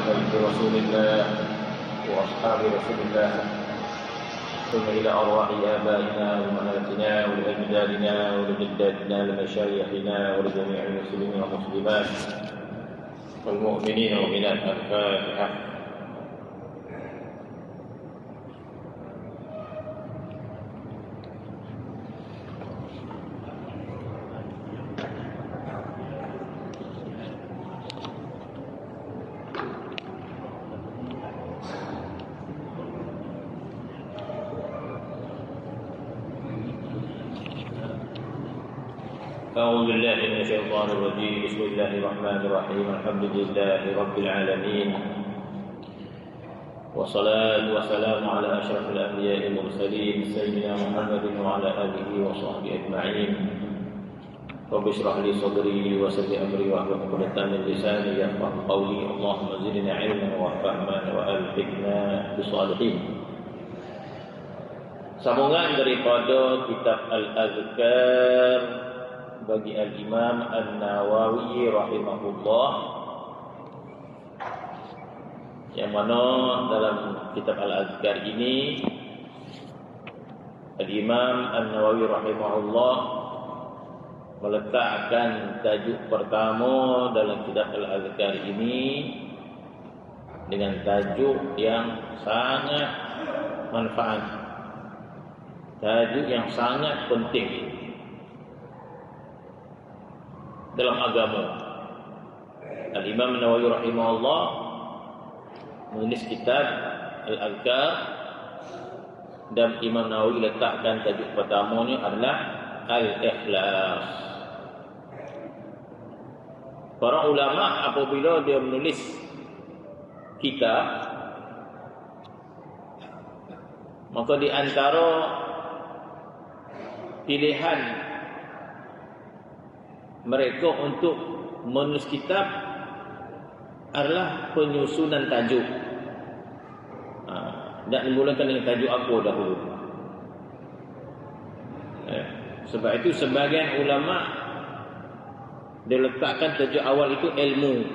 بيت رسول الله وأصحاب رسول الله ثم إلى أرواح آبائنا وأمهاتنا ولأجدادنا ولجداتنا لمشايخنا ولجميع المسلمين والمسلمات والمؤمنين والمؤمنات. الفاتحة. أعوذ بالله من الشيطان الرجيم. بسم الله الرحمن الرحيم. الحمد لله رب العالمين، والصلاة والسلام على أشرف الأنبياء والمرسلين سيدنا محمد وعلى آله وصحبه أجمعين. رب اشرح لي صدري ويسر لي أمري واحلل عقدة من لساني يفقهوا قولي. اللهم زدنا علما وفهما وألحقنا بالصالحين. Sambungan daripada kitab Al-Azkar bagi Al-Imam An-Nawawi rahimahullah, yang mana dalam kitab Al-Azkar ini Al-Imam An-Nawawi rahimahullah meletakkan tajuk pertama dalam kitab Al-Azkar ini dengan tajuk yang sangat manfaat, tajuk yang sangat penting dalam agama. Al-Imam Nawawi rahimahullah menulis kitab Al-Azkar, dan Imam Nawawi letakkan tajuk pertamanya adalah Al-Ikhlas. Para ulama apabila dia menulis kitab, maka di antara pilihan mereka untuk menulis kitab adalah penyusunan tajuk. Dan dimulakan dengan tajuk apa dahulu. Sebab itu sebagian ulama dia letakkan tajuk awal itu ilmu.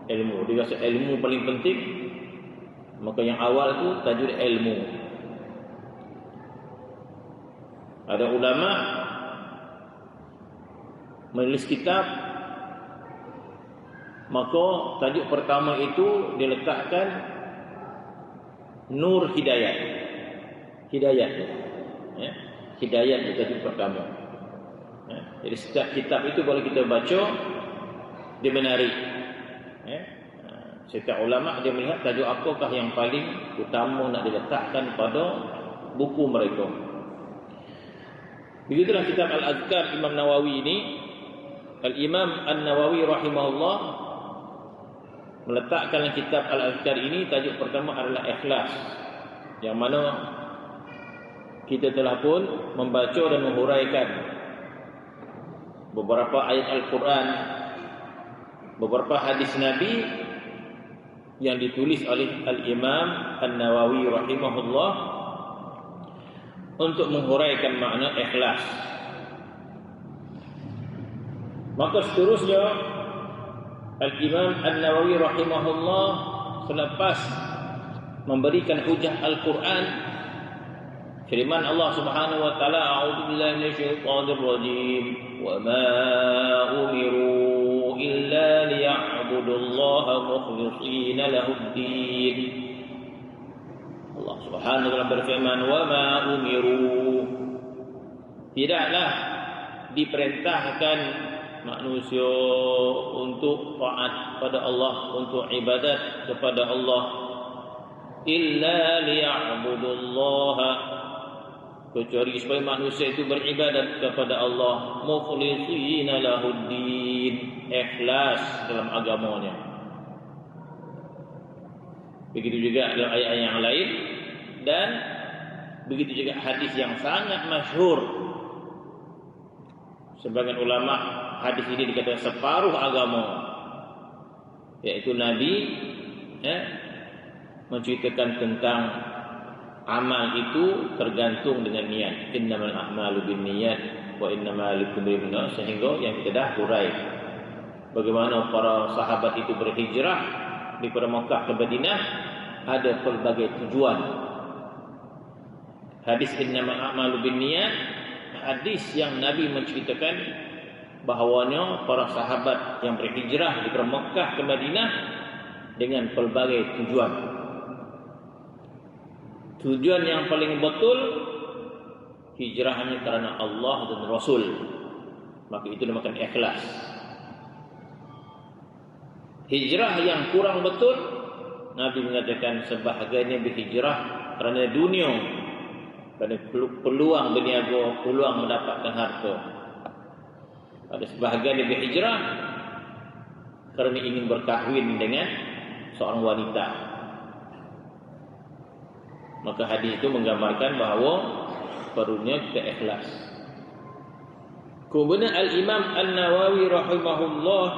Dia rasa ilmu paling penting, maka yang awal itu tajuk ilmu. Ada ulama menulis kitab, maka tajuk pertama itu diletakkan Nur Hidayat. Hidayat itu tajuk pertama. Jadi setiap kitab itu kalau kita baca, dia menarik. Setiap ulama dia melihat tajuk apakah yang paling utama nak diletakkan pada buku mereka. Begitulah kitab Al-Azkar Imam Nawawi ini. Al-Imam An-Nawawi rahimahullah meletakkan kitab Al-Azkar ini tajuk pertama adalah Ikhlas, yang mana kita telah pun membaca dan menghuraikan beberapa ayat Al-Quran, beberapa hadis Nabi yang ditulis oleh Al-Imam An-Nawawi rahimahullah untuk menghuraikan makna ikhlas. Maka seterusnya Al-Imam An-Nawawi rahimahullah selepas memberikan hujah Al-Quran, firman Allah Subhanahu wa taala, a'udzubillahi minasyaitonir rajim, wa ma umiru illa liya'budullaha mukhlishina lahud-din. Allah Subhanahu wa taala berfirman, wa ma umiru, tidaklah diperintahkan manusia untuk taat pada Allah, untuk ibadat kepada Allah, illa liya'budullaha, kecuali supaya manusia itu beribadat kepada Allah, mukhlishina lahud-din, ikhlas dalam agamanya. Begitu juga dalam ayat yang lain, dan begitu juga hadis yang sangat masyhur. Sebagian ulama hadis ini dikatakan separuh agama, yaitu Nabi menceritakan tentang amal itu tergantung dengan niat. Innamal a'malu binniyat wa innamal likulli imrin sehingga yang kita dah hurai bagaimana para sahabat itu berhijrah daripada Mekah ke Madinah ada pelbagai tujuan. Hadis innamal a'malu binniyat, hadis yang Nabi menceritakan bahawanya para sahabat yang berhijrah dari Mekah ke Madinah dengan pelbagai tujuan. Tujuan yang paling betul hijrahnya kerana Allah dan Rasul, maka itu dinamakan ikhlas. Hijrah yang kurang betul, Nabi mengatakan sebahagiannya berhijrah kerana dunia, kerana peluang berniaga, peluang mendapatkan harta. Ada sebahagian yang berhijrah kerana ingin berkahwin dengan seorang wanita. Maka hadis itu menggambarkan bahawa perlunya kita ikhlas. Kemudian Al-Imam An-Nawawi rahimahullah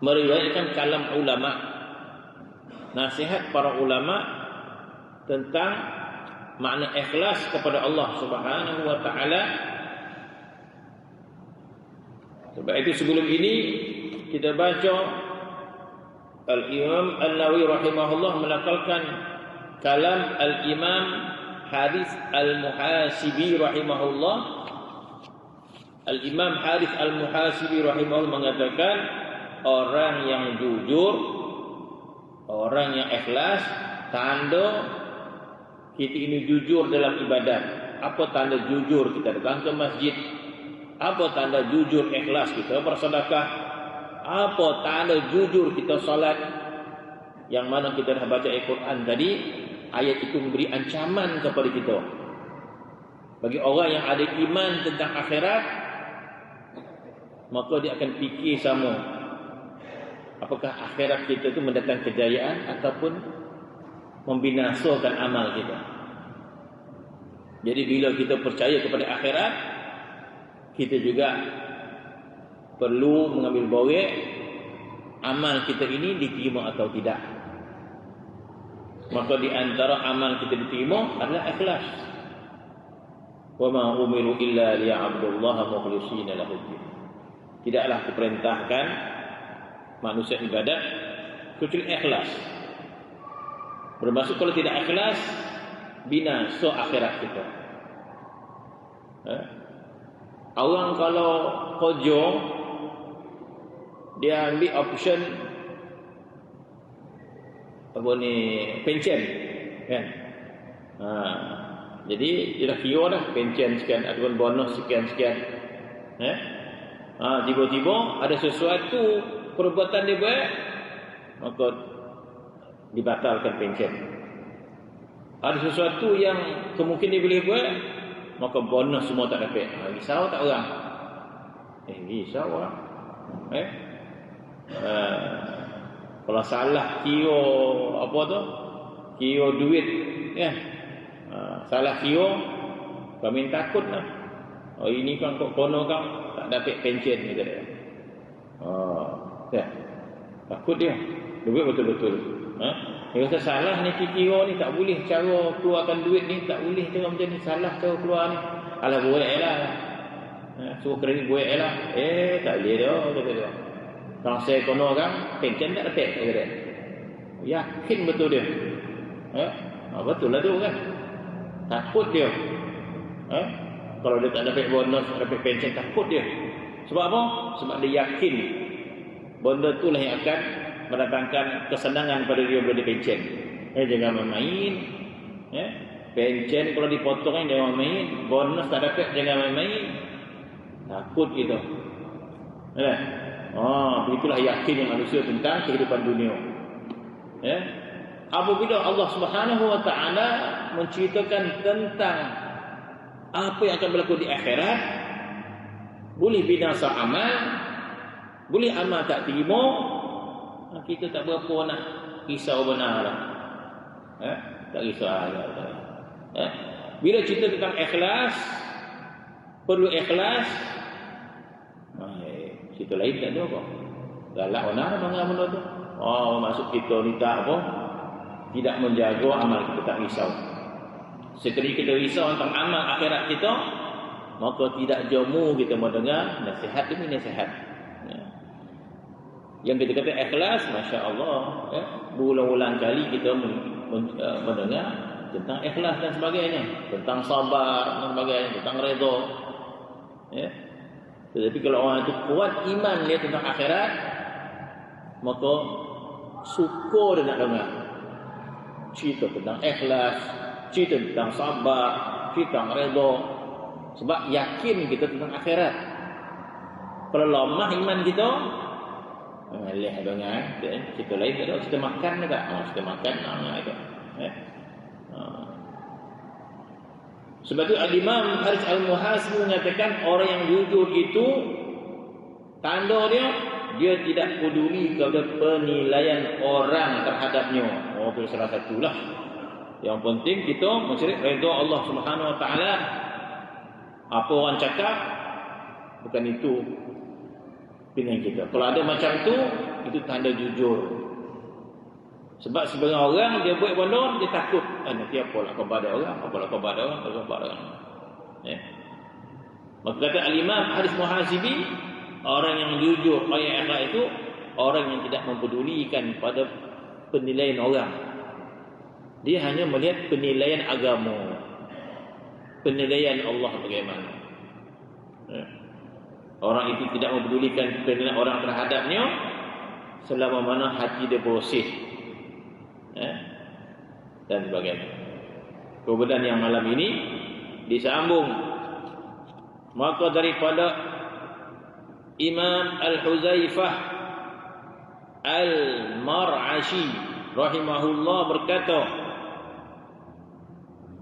meriwayatkan kalam ulama, nasihat para ulama tentang makna ikhlas kepada Allah Subhanahu wa taala. Sebab itu sebelum ini kita baca Al-Imam An-Nawawi rahimahullah menakalkan kalam Al-Imam Harith Al-Muhasibi rahimahullah. Al-Imam Harith Al-Muhasibi rahimahullah mengatakan orang yang jujur, orang yang ikhlas, tanda kita ini jujur dalam ibadat. Apa tanda jujur kita datang ke masjid? Apa tanda jujur ikhlas kita bersedekah? Apa tanda jujur kita salat? Yang mana kita dah baca Al-Quran tadi, ayat itu memberi ancaman kepada kita. Bagi orang yang ada iman tentang akhirat, maka dia akan fikir sama, apakah akhirat kita itu mendatangkan kejayaan ataupun membinasakan amal kita. Jadi bila kita percaya kepada akhirat, kita juga perlu mengambil borek amal kita ini diterima atau tidak. Maka di antara amal kita diterima adalah ikhlas. Wa ma umiru illa liya'budullaha mukhlishina lahuddin. Tidaklah diperintahkan manusia ibadat kecuali ikhlas. Bermaksud kalau tidak ikhlas, binasa akhirat kita. Orang kalau kerja, dia ambil option apa ni, pension kan. Jadi dia dah kira dah pension sekian ataupun bonus sekian-sekian. Tiba-tiba ada sesuatu perbuatan dia buat, maka dibatalkan pension. Ada sesuatu yang kemungkinan dia boleh buat, maka bonus semua tak dapat. Risau tak orang? Risau orang. Kalau salah kira apa tu, kira duit kan, salah kira, kami takut lah. Ini kan kok kono kan tak dapat pension ni kata. Takut dia, duit betul-betul. Dia kata salah ni kira ni, tak boleh cara keluarkan duit ni, tak boleh cara macam ni, salah cara keluar ni. Alah buat lah, suruh kredit buat lah. Tak boleh dah kata dia. Kalau saya kono orang pension tak dapat kata. Yakin betul dia. Betul lah tu kan. Takut dia. Kalau dia tak dapat bonus, tak dapat pension, takut dia. Sebab apa? Sebab dia yakin benda itulah yang akan mendatangkan kesenangan pada dia bila dia pension. Jangan main-main. Pension kalau dipotong jangan main. Bonus tak dapat jangan main-main. Takut gitu. Begitulah yakinnya manusia tentang kehidupan dunia. Apabila Allah Subhanahu wa taala menceritakan tentang apa yang akan berlaku di akhirat, boleh binasa amal, boleh amal tak terima, kita tak berapa nak risau benar lah. Tak risau lah. Bila cerita tentang ikhlas, perlu ikhlas, cerita lain tak ada apa. Galak benar benda tu. Maksud kita ni tak apa, tidak menjaga amal kita, tak risau. Sekali kita risau tentang amal akhirat kita, maka tidak jemu kita mendengar nasihat demi nasihat. Yang kita kata ikhlas, Masya Allah, berulang-ulang kali kita mendengar tentang ikhlas dan sebagainya, tentang sabar dan sebagainya, tentang redha. Tetapi kalau orang itu kuat iman dia tentang akhirat, maka syukur dia nak dengar cerita tentang ikhlas, cerita tentang sabar, cerita tentang redha, sebab yakin kita tentang akhirat. Kalau lemah iman kita, malih dengar cerita lain tak ada, cerita makan tak? Cerita makan itu. Sebab itu Al-Imam Harith Al-Muhasibi mengatakan orang yang jujur itu tanda dia tidak peduli kepada penilaian orang terhadapnya. Itu salah satulah. Yang penting kita mencari redha Allah Subhanahu Wa Taala. Apa orang cakap bukan itu pilihan kita. Kalau ada macam itu tanda jujur. Sebab sebagian orang dia buat benda dia takut, nanti apalah khabar orang, apalah khabar orang. Maka kata Al-Imam Harith Muhasibi, orang yang jujur, orang yang ikhlas itu orang yang tidak mempedulikan pada penilaian orang. Dia hanya melihat penilaian agama, penilaian Allah bagaimana. Orang itu tidak mempedulikan penilaian orang terhadapnya selama mana hati dia bersih, dan sebagainya. Kemudian yang malam ini disambung, maka daripada Imam Al-Huzaifah Al-Mar'ashi rahimahullah berkata,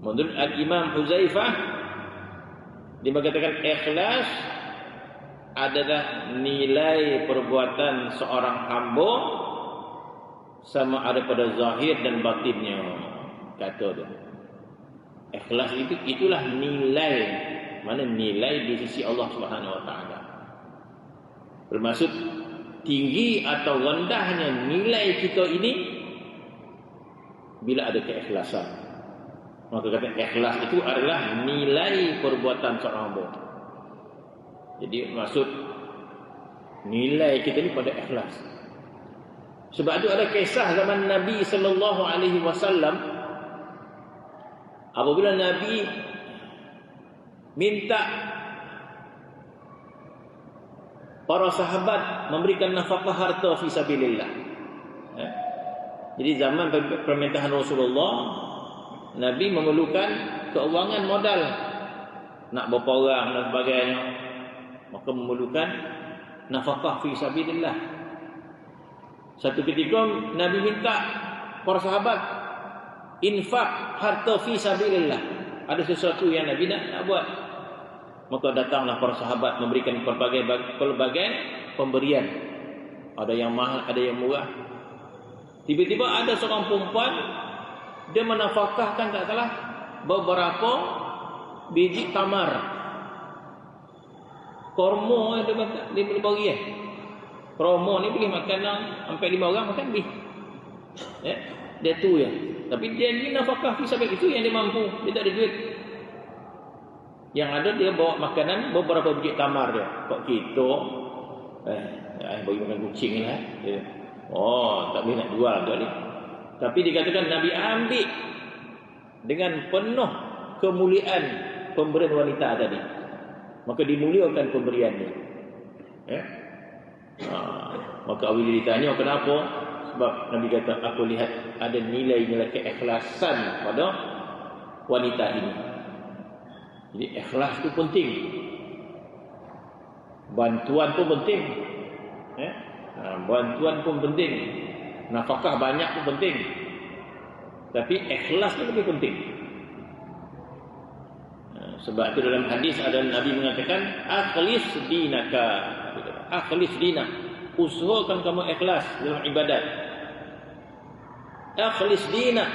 menurut Al-Imam Huzaifah dia mengatakan ikhlas adalah nilai perbuatan seorang hamba sama ada pada zahir dan batinnya. Kata dia, ikhlas itu itulah nilai, mana nilai di sisi Allah Subhanahu Wa Taala. Bermaksud tinggi atau rendahnya nilai kita ini bila ada keikhlasan. Maka kata ikhlas itu adalah nilai perbuatan seorang hamba. Jadi maksud nilai kita ni pada ikhlas. Sebab itu ada kisah zaman Nabi sallallahu alaihi wasallam, apabila Nabi minta para sahabat memberikan nafkah harta fi sabilillah. Jadi zaman permintaan Rasulullah, Nabi memerlukan keuangan modal nak berperang dan sebagainya, maka memerlukan nafkah fi sabilillah. Satu ketika Nabi minta para sahabat infak harta fi sabilillah. Ada sesuatu yang Nabi nak buat. Maka datanglah para sahabat memberikan pelbagai pemberian. Ada yang mahal, ada yang murah. Tiba-tiba ada seorang perempuan, dia menafkahkan tak salah beberapa biji tamar. Kormo dia boleh bagi Promo ni boleh makan sampai 5 orang makan lebih. Dia tu ya. Tapi dia ni nafkah fi sabilillah, itu yang dia mampu. Dia tak ada duit. Yang ada dia bawa makanan beberapa biji tamar dia. Kok kita bagi makan kucing lah. Tak boleh nak jual tu ni. Tapi dikatakan Nabi ambil dengan penuh kemuliaan pemberian wanita tadi. Maka dimuliakan pemberian dia. Maka bila ditanya kenapa, sebab Nabi kata aku lihat ada nilai-nilai keikhlasan pada wanita ini. Jadi ikhlas itu penting, bantuan pun penting, bantuan pun penting, nafkah banyak pun penting, tapi ikhlas itu lebih penting. Sebab itu dalam hadis ada Nabi mengatakan akhlis dinaka, akhlis dinak, usahakan kamu ikhlas dalam ibadat. Akhlis dinak.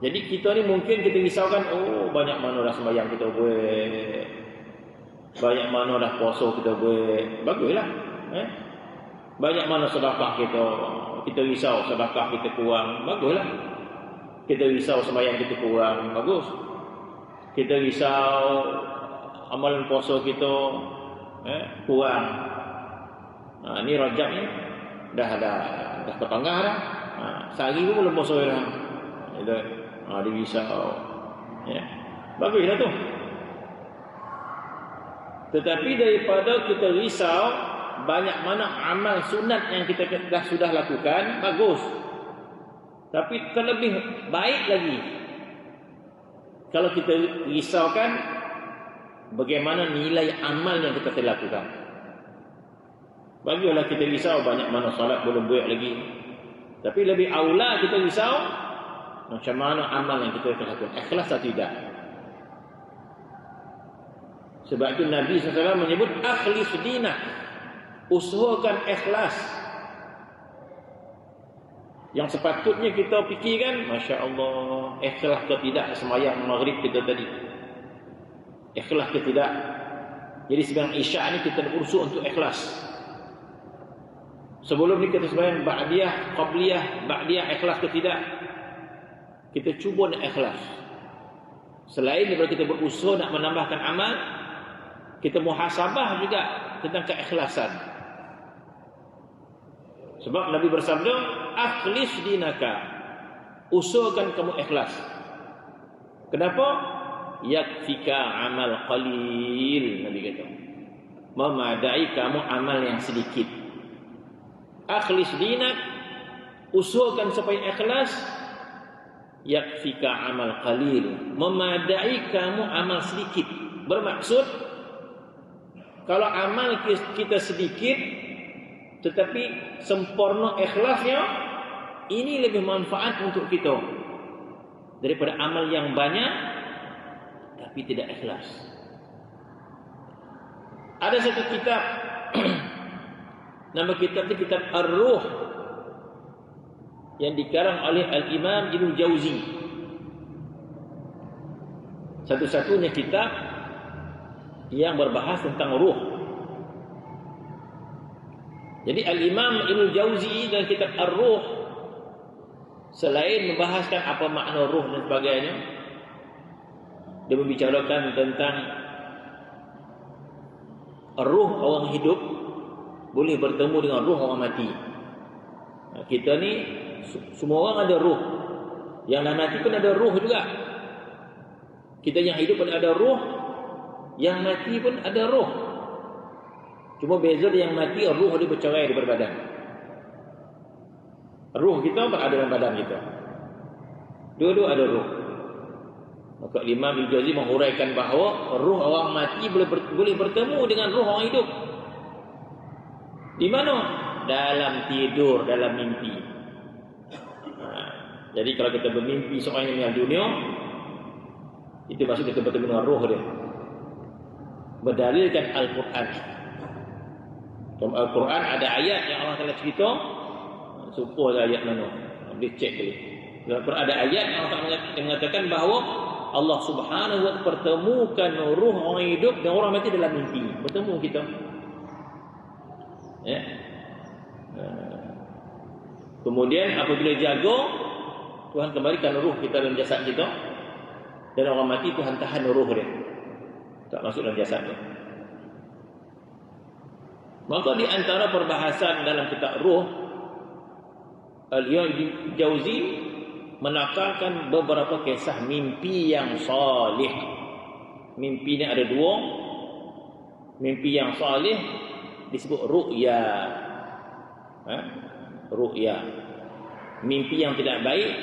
Jadi kita ni mungkin kita risaukan, banyak mana dah sembahyang kita buat, banyak mana dah puasa kita buat, baguslah. Banyak mana sedekah kita risau sedekah kita kurang, baguslah. Kita risau sembahyang kita kurang, bagus. Kita risau amalan puasa kita kurang, Ni Rajab ni dah ketengah dah. Sehari pun belum puasa dah. Itu dia risau. Ya. Baguslah tu. Tetapi daripada kita risau, banyak mana amal sunat yang kita sudah lakukan, bagus. Tapi terlebih baik lagi kalau kita risaukan bagaimana nilai amal yang kita telah lakukan. Baguslah kita risau banyak mana solat belum buat lagi. Tapi lebih aula kita risau macam mana amal yang kita telah lakukan, ikhlas atau tidak. Sebab itu Nabi SAW menyebut akhlis dinah, usahakan ikhlas. Yang sepatutnya kita fikirkan, Masya Allah, ikhlas ke tidak sembahyang maghrib kita tadi, ikhlas ke tidak. Jadi sembahyang isyak ni kita berusaha untuk ikhlas. Sebelum ni kita sembahyang ba'diyah, qabliyah, ba'diyah, ikhlas ke tidak, kita cuba nak ikhlas. Selain daripada kita berusaha nak menambahkan amal, kita muhasabah juga tentang keikhlasan. Sebab Nabi bersabda, akhlis dinaka, usahakan kamu ikhlas. Kenapa? Yakfika amal qalil, Nabi kata, memadai kamu amal yang sedikit. Akhlis dinak, usahakan supaya ikhlas. Yakfika amal qalil, memadai kamu amal sedikit. Bermaksud kalau amal kita sedikit tetapi sempurna ikhlasnya, ini lebih manfaat untuk kita daripada amal yang banyak tapi tidak ikhlas. Ada satu kitab nama kitab itu kitab Ar-Ruh yang dikarang oleh Al-Imam Ibnu Jauzi. Satu-satunya kitab yang berbahas tentang ruh. Jadi Al-Imam Ibnu Jauzi dalam kitab Ar-Ruh, selain membahaskan apa makna ruh dan sebagainya, dia membicarakan tentang ruh orang hidup boleh bertemu dengan ruh orang mati. Kita ni semua orang ada ruh, yang dah mati pun ada ruh juga. Kita yang hidup pun ada ruh, yang mati pun ada roh. Cuma beza dia yang mati, roh dia bercerai daripada badan. Roh kita berada dalam badan kita. Dua-dua ada roh. Maka Imam Ibnu Jauzi menghuraikan bahawa roh orang mati boleh bertemu dengan roh orang hidup. Di mana? Dalam tidur, dalam mimpi. Jadi kalau kita bermimpi seorang yang meninggal dunia, itu maksud kita bertemu dengan roh dia. Berdalilkan Al-Quran. Dalam Al-Quran ada ayat yang Allah Ta'ala cerita, supaya ayat mana, boleh cek boleh. Dalam Al-Quran ada ayat yang Allah Ta'ala mengatakan bahawa Allah Subhanahu wa ta'ala pertemukan ruh orang hidup dan orang mati dalam mimpi. Bertemu kita. Ya. Kemudian apabila jaga, Tuhan kembalikan ruh kita dalam jasad kita, dan orang mati Tuhan tahan ruh dia, tak masuk dalam jasad dia. Maka di antara perbahasan dalam kitab Ruh, Al-Imam Jauzi menakalkan beberapa kisah mimpi yang salih. Mimpi ni ada dua. Mimpi yang salih disebut ru'ya. Ru'ya. Mimpi yang tidak baik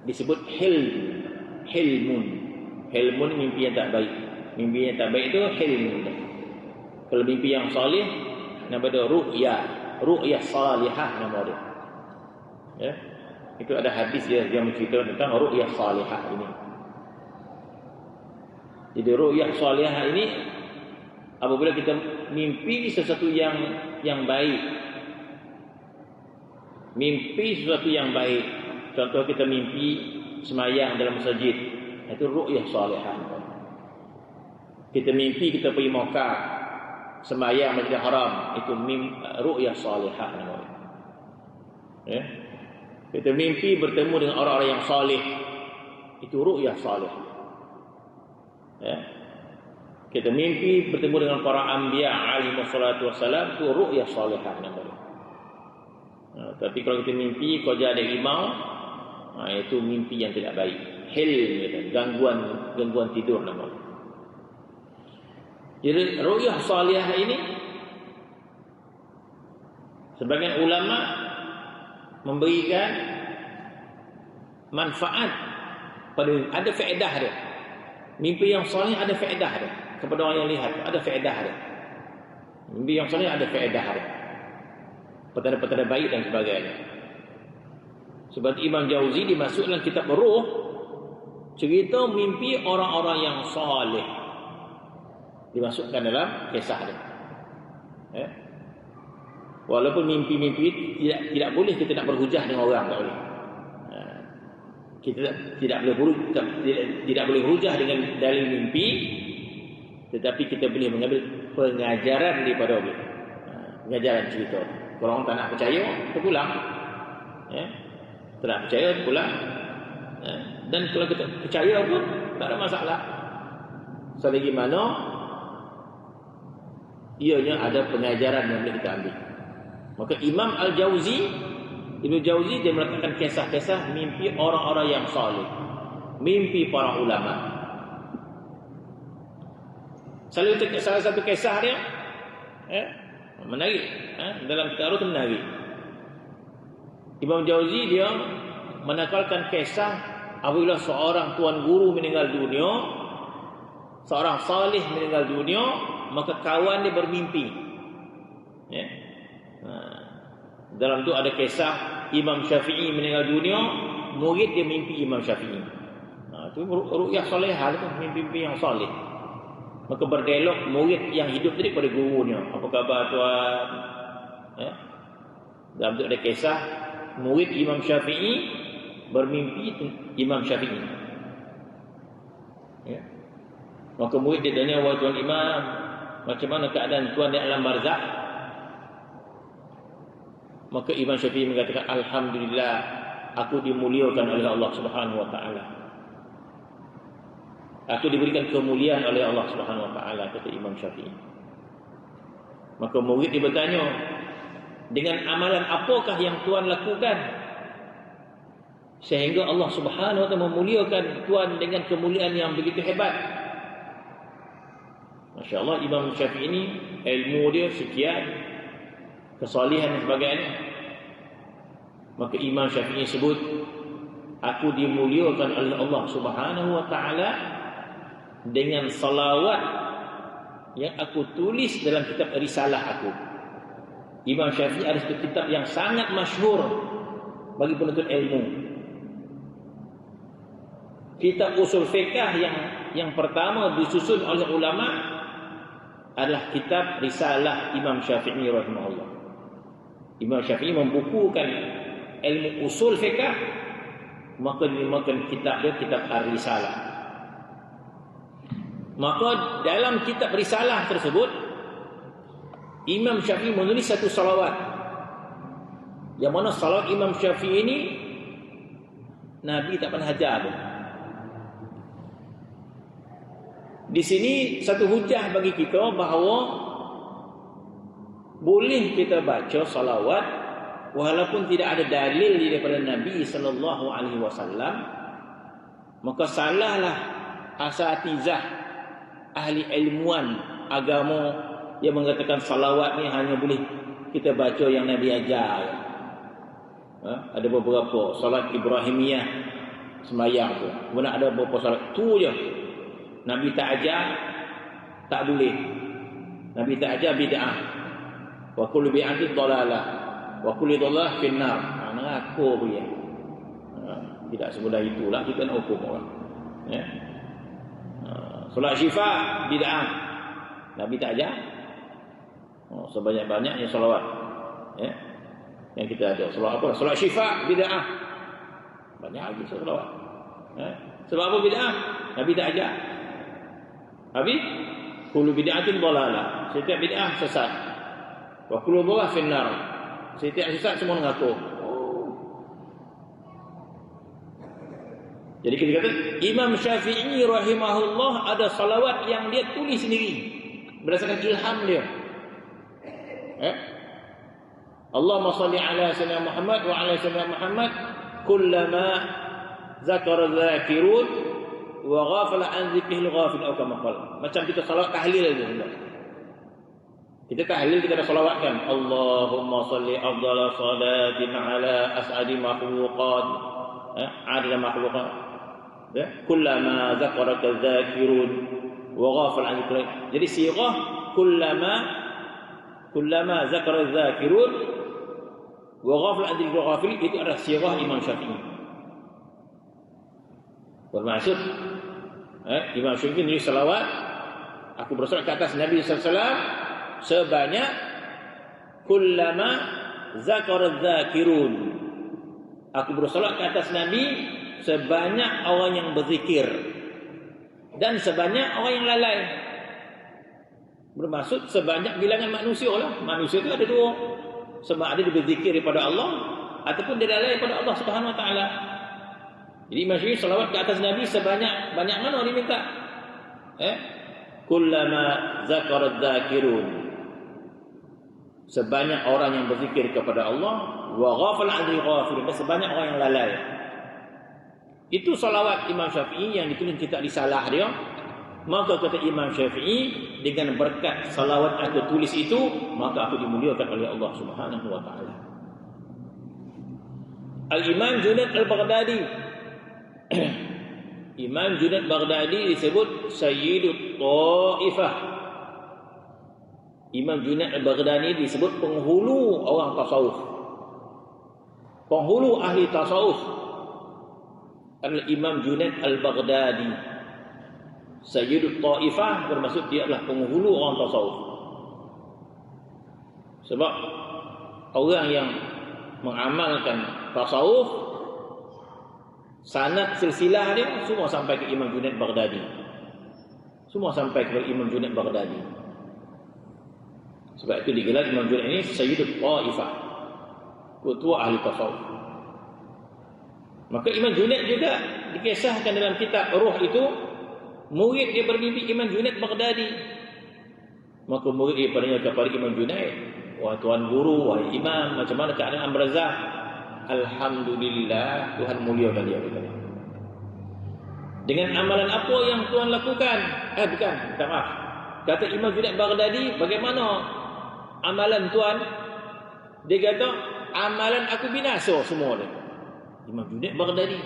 disebut hilmun. Hilmun ni mimpi yang tak baik. Mimpi yang tak baik itu hilmun. Kalau mimpi yang salih, nama dia ru'ya. Ru'ya salihah nama dia. Ya. Itu ada hadis yang menceritakan tentang ru'ya salihah ini. Jadi ru'ya salihah ini, apabila kita mimpi sesuatu yang baik, mimpi sesuatu yang baik, contoh kita mimpi semayang dalam masjid, itu ru'ya salihah. Kita mimpi kita pergi Mekah sembahyang Masjidil Haram, itu ru'yah salihah namanya. Ya. Kita mimpi bertemu dengan orang-orang yang salih, itu ru'yah salih. Ya. Kita mimpi bertemu dengan para anbiya alaihi wassalatu wassalam, tu ru'yah salihah namanya. Tapi kalau kita mimpi kau jadi harimau, itu mimpi yang tidak baik. Hilm, gangguan tidur namanya. Jadi ru'yah salihah ini sebagian ulama memberikan manfaat pada, ada faedah dia. Mimpi yang salih ada faedah dia. Kepada orang yang lihat ada faedah dia. Mimpi yang salih ada faedah dia. Petanda-petanda baik dan sebagainya. Sebab Imam Jauzi dimasukkan dalam kitab Ruh, cerita mimpi orang-orang yang salih dimasukkan dalam kisah dia. Walaupun mimpi-mimpi tidak boleh kita nak berhujah dengan orang, tak boleh. Kita tidak boleh berhujah dengan dalil mimpi, tetapi kita boleh mengambil pengajaran daripada dia. Pengajaran cerita. Kalau orang tak nak percaya, terpulang. Tak nak percaya, terpulang. Dan kalau kita percaya pun tak ada masalah. Selagi mana ianya ada pengajaran yang boleh kita ambil. Maka Imam Ibnu Jauzi dia meletakkan kisah-kisah mimpi orang-orang yang saleh, mimpi para ulama. Salah satu kisah dia menarik, dalam kitab itu menarik. Imam Jauzi dia menakalkan kisah apabila seorang tuan guru meninggal dunia, seorang saleh meninggal dunia, maka kawan dia bermimpi. Dalam tu ada kisah Imam Syafi'i meninggal dunia, murid dia mimpi Imam Syafi'i. Itu ru'yah salihah tu, mimpi yang salih. Maka berdialog murid yang hidup tadi pada gurunya. Apa khabar tuan? Dalam tu ada kisah murid Imam Syafi'i bermimpi Imam Syafi'i. Maka murid dia tanya, wahai tuan Imam, macam mana keadaan tuan di alam barzakh? Maka Imam Syafi'i mengatakan, alhamdulillah, aku dimuliakan oleh Allah Subhanahu wa taala. Aku diberikan kemuliaan oleh Allah Subhanahu wa taala, kata Imam Syafi'i. Maka murid dia bertanya, dengan amalan apakah yang tuan lakukan sehingga Allah Subhanahu wa taala memuliakan tuan dengan kemuliaan yang begitu hebat? Masya-Allah, Imam Syafi'i ini ilmu dia sekian, kesalihan dan sebagainya. Maka Imam Syafi'i sebut, aku dimuliakan oleh Allah Subhanahu wa taala dengan salawat yang aku tulis dalam kitab risalah aku. Imam Syafi'i ada satu kitab yang sangat masyhur bagi penuntut ilmu. Kitab usul fiqh yang pertama disusun oleh ulama adalah kitab risalah Imam Syafi'i rahimahullah. Imam Syafi'i membukukan ilmu usul fiqh, maka dinamakan kitab dia kitab Ar-Risalah. Maka dalam kitab risalah tersebut Imam Syafi'i menulis satu salawat, yang mana salawat Imam Syafi'i ini Nabi tak pernah ajar pun. Di sini satu hujah bagi kita bahawa boleh kita baca salawat walaupun tidak ada dalil daripada Nabi sallallahu alaihi wasallam. Maka salahlah asatizah ahli ilmuwan agama yang mengatakan salawat ni hanya boleh kita baca yang Nabi ajar. Ada beberapa salat Ibrahimiyah sembahyang tu, kemudian ada beberapa salat tu je Nabi tak ajar, tak boleh. Nabi tak ajar bid'ah. Wa kullu bid'atin dhalalah wa kullu dhalalah finnar. Mengaku dia. Tidak semudah itulah kita nak hukum orang. Solat syifa bid'ah. Nabi tak ajar. Sebanyak-banyaknya solawat. Yang kita ada. Solawat apa? Solat syifa bid'ah. Banyak lagi solawat. Sebab apa bid'ah? Nabi tak ajar. Habis kullu bid'atin dhalalah. Setiap bid'ah sesat. Wa kullu dhalalah finnar. Setiap sesat semua mengaku. Jadi kita kata Imam Syafi'i rahimahullah ada salawat yang dia tulis sendiri berdasarkan ilham dia. Allahumma salli ala sayyidina Muhammad wa ala sayyidina Muhammad kullama zakara dzakirun wa ghafala an dzikril ghafil atau kama qala. Macam kita salawat tahlil aja. Kita tahlil kita ada salawatkan Allahumma salli afdhala salatin ala as'adi makhluqat adil makhluqat kullama zakaraka dzakirun wa ghafala an dzikril. Jadi sirah kullama zakara dzakirun wa ghafala an dzikril ghafil itu adalah sirah Imam Syafi'i. Bermaksud Imam Syafi'i ini salawat, aku bersolat ke atas Nabi sallallahu alaihi wasallam sebanyak kullama zakara dzakirun. Aku bersolat ke atas Nabi sebanyak orang yang berzikir dan sebanyak orang yang lalai. Bermaksud sebanyak bilangan manusia lah. Manusia itu ada dua. Sebab ada dia berzikir daripada Allah ataupun dia lalai daripada Allah Subhanahu Wa Taala. Jadi Imam Syafi'i salawat ke atas Nabi sebanyak mana dia minta? Kullama zakara dzakirun. Sebanyak orang yang berzikir kepada Allah wa ghafala 'anil ghafilin, sebanyak orang yang lalai. Itu salawat Imam Syafi'i yang ditulis kitab risalah dia. Maka kata Imam Syafi'i, dengan berkat salawat aku tulis itu, maka aku dimuliakan oleh Allah Subhanahu wa taala. Al-Imam Junaid Al-Baghdadi Imam Junaid Baghdadi disebut Sayyidut Taifah. Imam Junaid Al-Baghdadi disebut penghulu orang tasawuf, penghulu ahli tasawuf. Al-Imam Junaid Al-Baghdadi Sayyidut Taifah bermaksud dia adalah penghulu orang tasawuf. Sebab orang yang mengamalkan tasawuf, sanad silsilah dia semua sampai ke Imam Junaid Baghdadi. Semua sampai ke Imam Junaid Baghdadi. Sebab itu digelar Imam Junaid ini Sayyidut Taifah, ketua ahli tasawuf. Maka Imam Junaid juga dikisahkan dalam kitab Ruh itu, murid dia bermimpi Imam Junaid Baghdadi. Maka murid dia bertanya kepada Imam Junaid, wahai tuan guru, wahai imam, macam mana keadaan Amr-Razak? Alhamdulillah, Tuhan muliakan dia. Dengan amalan apa yang Tuhan lakukan? Minta maaf. Kata Imam Junaid Baghdadi, bagaimana amalan Tuhan? Dia kata, amalan aku binasa semua dia. Imam Junaid Baghdadi,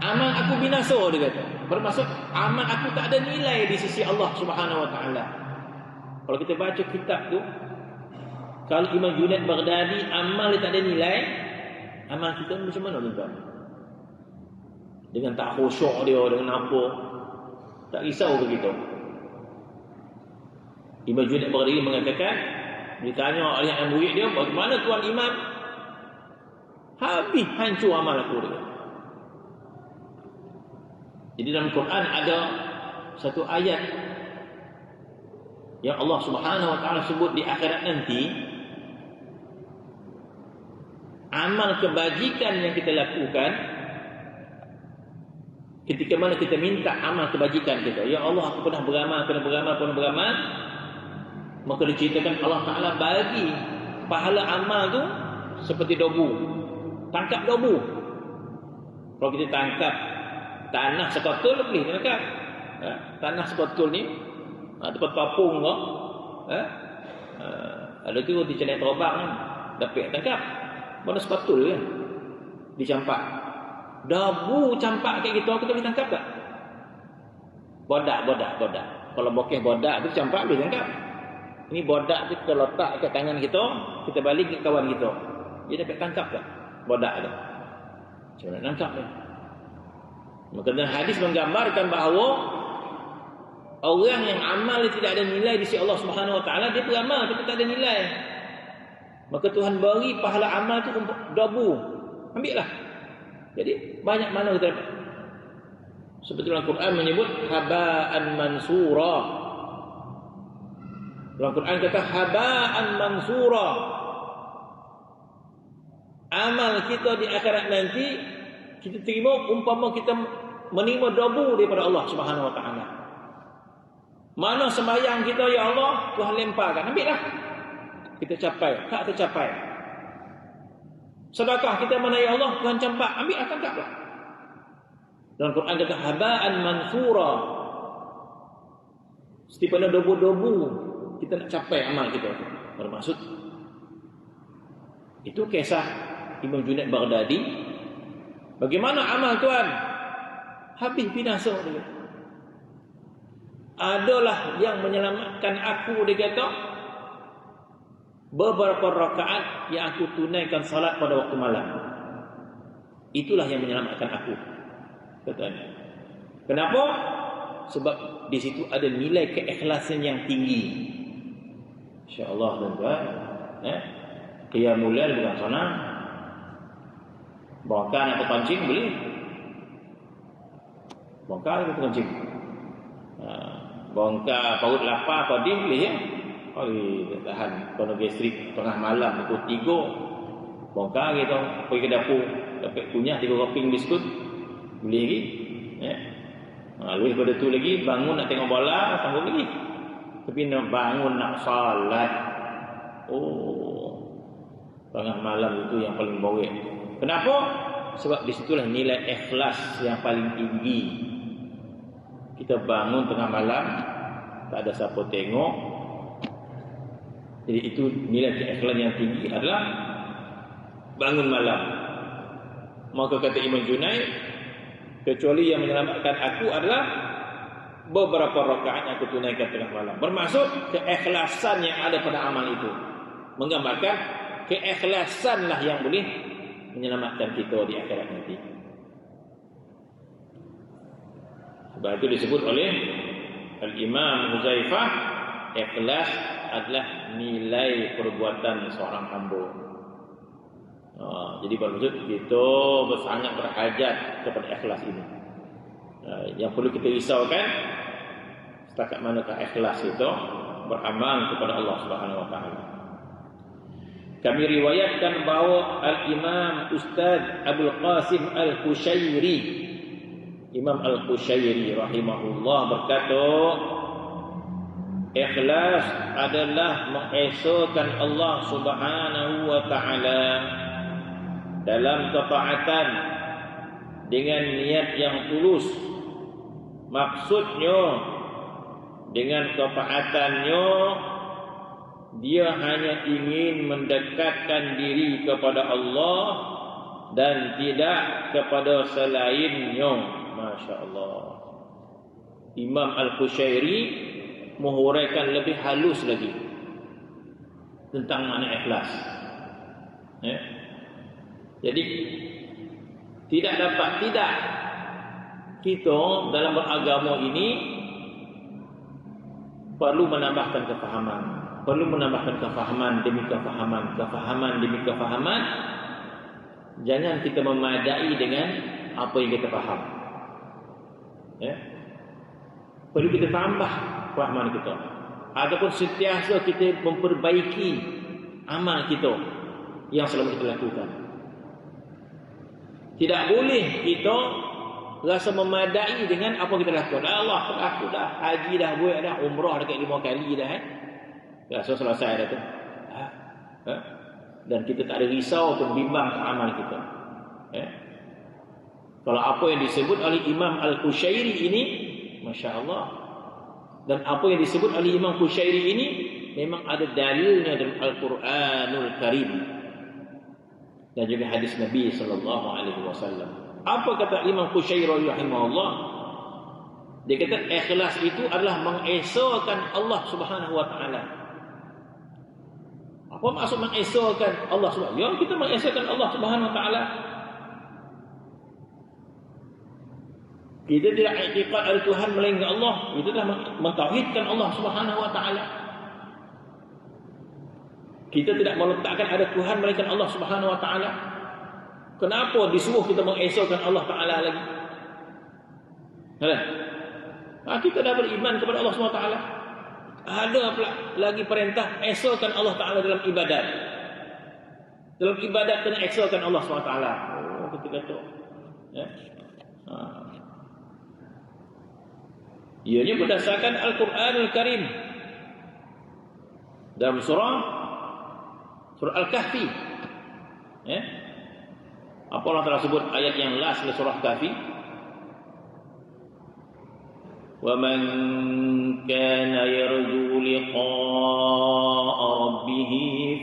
amal aku binasa, dia kata. Bermaksud amal aku tak ada nilai di sisi Allah Subhanahu wa taala. Kalau kita baca kitab tu, kalau Imam Junaid Baghdadi amal dia tak ada nilai, amal kita macam mana tuan-tuan? Dengan tak khusyuk dia, dengan apa? Tak risau ke kita? Imam Junaid Baghdadi mengatakan, ditanya oleh anak murid dia, bagaimana tuan imam? Habis hancur amal aku dia. Jadi dalam Quran ada satu ayat yang Allah Subhanahu wa taala sebut di akhirat nanti, amal kebajikan yang kita lakukan ketika mana kita minta amal kebajikan kita, ya Allah aku pernah beramal, maka diceritakan Allah Ta'ala bagi pahala amal tu seperti debu. Tangkap debu. Kalau kita tangkap tanah sekotul, boleh tangkap. Tanah sekotul ni tempat papung kau, ada tu di channel terbang kan, dapat tangkap. Mana sekotul kan, dicampak. Debu campak kayak gitu, kita boleh tangkap tak? Bodak. Kalau bokeh bodak tu campak boleh tangkap. Ini bodak tu kita letak ke tangan kita, kita balik ke kawan kita, dia dapat tangkap tak? Bodak tu macam mana tangkap dia? Maka dalam hadis menggambarkan bahawa orang yang amal tidak ada nilai di sisi Allah Subhanahu Wa Taala, dia beramal tapi tak ada nilai, maka Tuhan beri pahala amal tu debu, ambillah. Jadi banyak mana kita dapat. Seperti dalam Quran menyebut haba'an mansura. Dalam Quran kata haba'an mansura. Amal kita di akhirat nanti Kita terima umpama kita menerima debu daripada Allah Subhanahu Wa Taala. Mana sembahyang kita, ya Allah, Tuhan lemparkan, ambillah. Kita capai, tak tercapai. Sedekah kita mana, ya Allah, Tuhan campak, ambil, tangkaplah. Dalam Quran kata haba'an mansura. Setiap ada debu-debu kita nak capai amal kita. Bermaksud itu kisah Imam Junaid Baghdadi. Bagaimana amal Tuhan? Habis binasa dia. Adalah yang menyelamatkan aku, dia kata, beberapa rakaat yang aku tunaikan salat pada waktu malam. Itulah yang menyelamatkan aku, katanya. Kenapa? Sebab di situ ada nilai keikhlasan yang tinggi. Insya-Allah tuan-tuan, qiyamul lail bukan senang. Bongkar nak terpancing boleh. Bongkar nak terpancing. Bongkar paut lapar padi boleh ya. Boleh tahan. Kalau gastrik tengah malam pukul 3 bongkar gitu, pergi ke dapur dapat kunyah 3 keping biskut boleh lagi. Ya. Lebih pada tu lagi bangun nak tengok bola sanggup lagi. Tapi nak bangun nak salat, tengah malam itu yang paling bawek. Kenapa? Sebab disitulah nilai ikhlas yang paling tinggi. Kita bangun tengah malam, tak ada siapa tengok. Jadi itu nilai keikhlasan yang tinggi adalah bangun malam. Maka kata Imam Junaid, kecuali yang menyelamatkan aku adalah beberapa rakaat yang aku tunaikan tengah malam. Bermaksud keikhlasan yang ada pada amal itu. Menggambarkan keikhlasanlah yang boleh menyelamatkan kita di akhirat nanti. Sebab itu disebut oleh Al-Imam Huzaifah, ikhlas adalah nilai perbuatan seorang hamba. Jadi bermaksud kita sangat berhajat kepada ikhlas ini. Yang perlu kita risaukan setakat manakah ikhlas itu beramal kepada Allah Subhanahu Wa Taala. Kami riwayatkan bahawa Al-Imam Ustaz Abdul Qasim Al-Qushairi, Imam Al-Qushairi rahimahullah berkata, ikhlas adalah mengesahkan Allah Subhanahu Wa Taala dalam ketaatan dengan niat yang tulus. Maksudnya dengan ketaatannya dia hanya ingin mendekatkan diri kepada Allah dan tidak kepada selainnya. Masya Allah. Imam Al-Qushairi menghuraikan lebih halus lagi tentang makna ikhlas. Jadi tidak kita dalam beragama ini perlu menambahkan kefahaman, demi kefahaman. Jangan kita memadai dengan apa yang kita faham. Perlu kita tambah kefahaman kita, ataupun sentiasa kita memperbaiki amal kita yang selama kita lakukan. Tidak boleh kita rasa memadai dengan apa kita lakukan. Allah, aku dah haji dah, buat dah, umrah dekat 5 kali dah. Rasa selesai dah tu. Dan kita tak ada risau pun bimbang ke amal kita. Kalau apa yang disebut oleh Imam Al-Qushairi ini, Masya Allah. Dan apa yang disebut oleh Imam Qushairi ini memang ada dalilnya dalam Al-Quranul Karim dan juga hadis Nabi sallallahu alaihi wasallam. Apa kata Imam Qushairi rahimahullah? Dia kata ikhlas itu adalah mengesahkan Allah Subhanahu wa taala. Apa maksud mengesahkan Allah Subhanahu? Ya, kita mengesahkan Allah Subhanahu wa taala. Kita tidak i'tiqad ada Tuhan melainkan Allah. Itu adalah mentauhidkan Allah Subhanahu wa taala. Kita tidak meletakkan ada Tuhan melainkan Allah Subhanahu wa taala. Kenapa disuruh kita mengesahkan Allah taala lagi? Kita dah beriman kepada Allah Subhanahu wa taala. Ada pula lagi perintah esahkan Allah taala dalam ibadat. Dalam ibadat kena esahkan Allah Subhanahu wa taala. Kita kata Ya. Ianya berdasarkan Al-Quranul Karim dalam surah Al-Kahfi. Ya. Apa Allah telah sebut ayat yang last di surah Kahfi? Wa man kana yarju liqa'a rabbih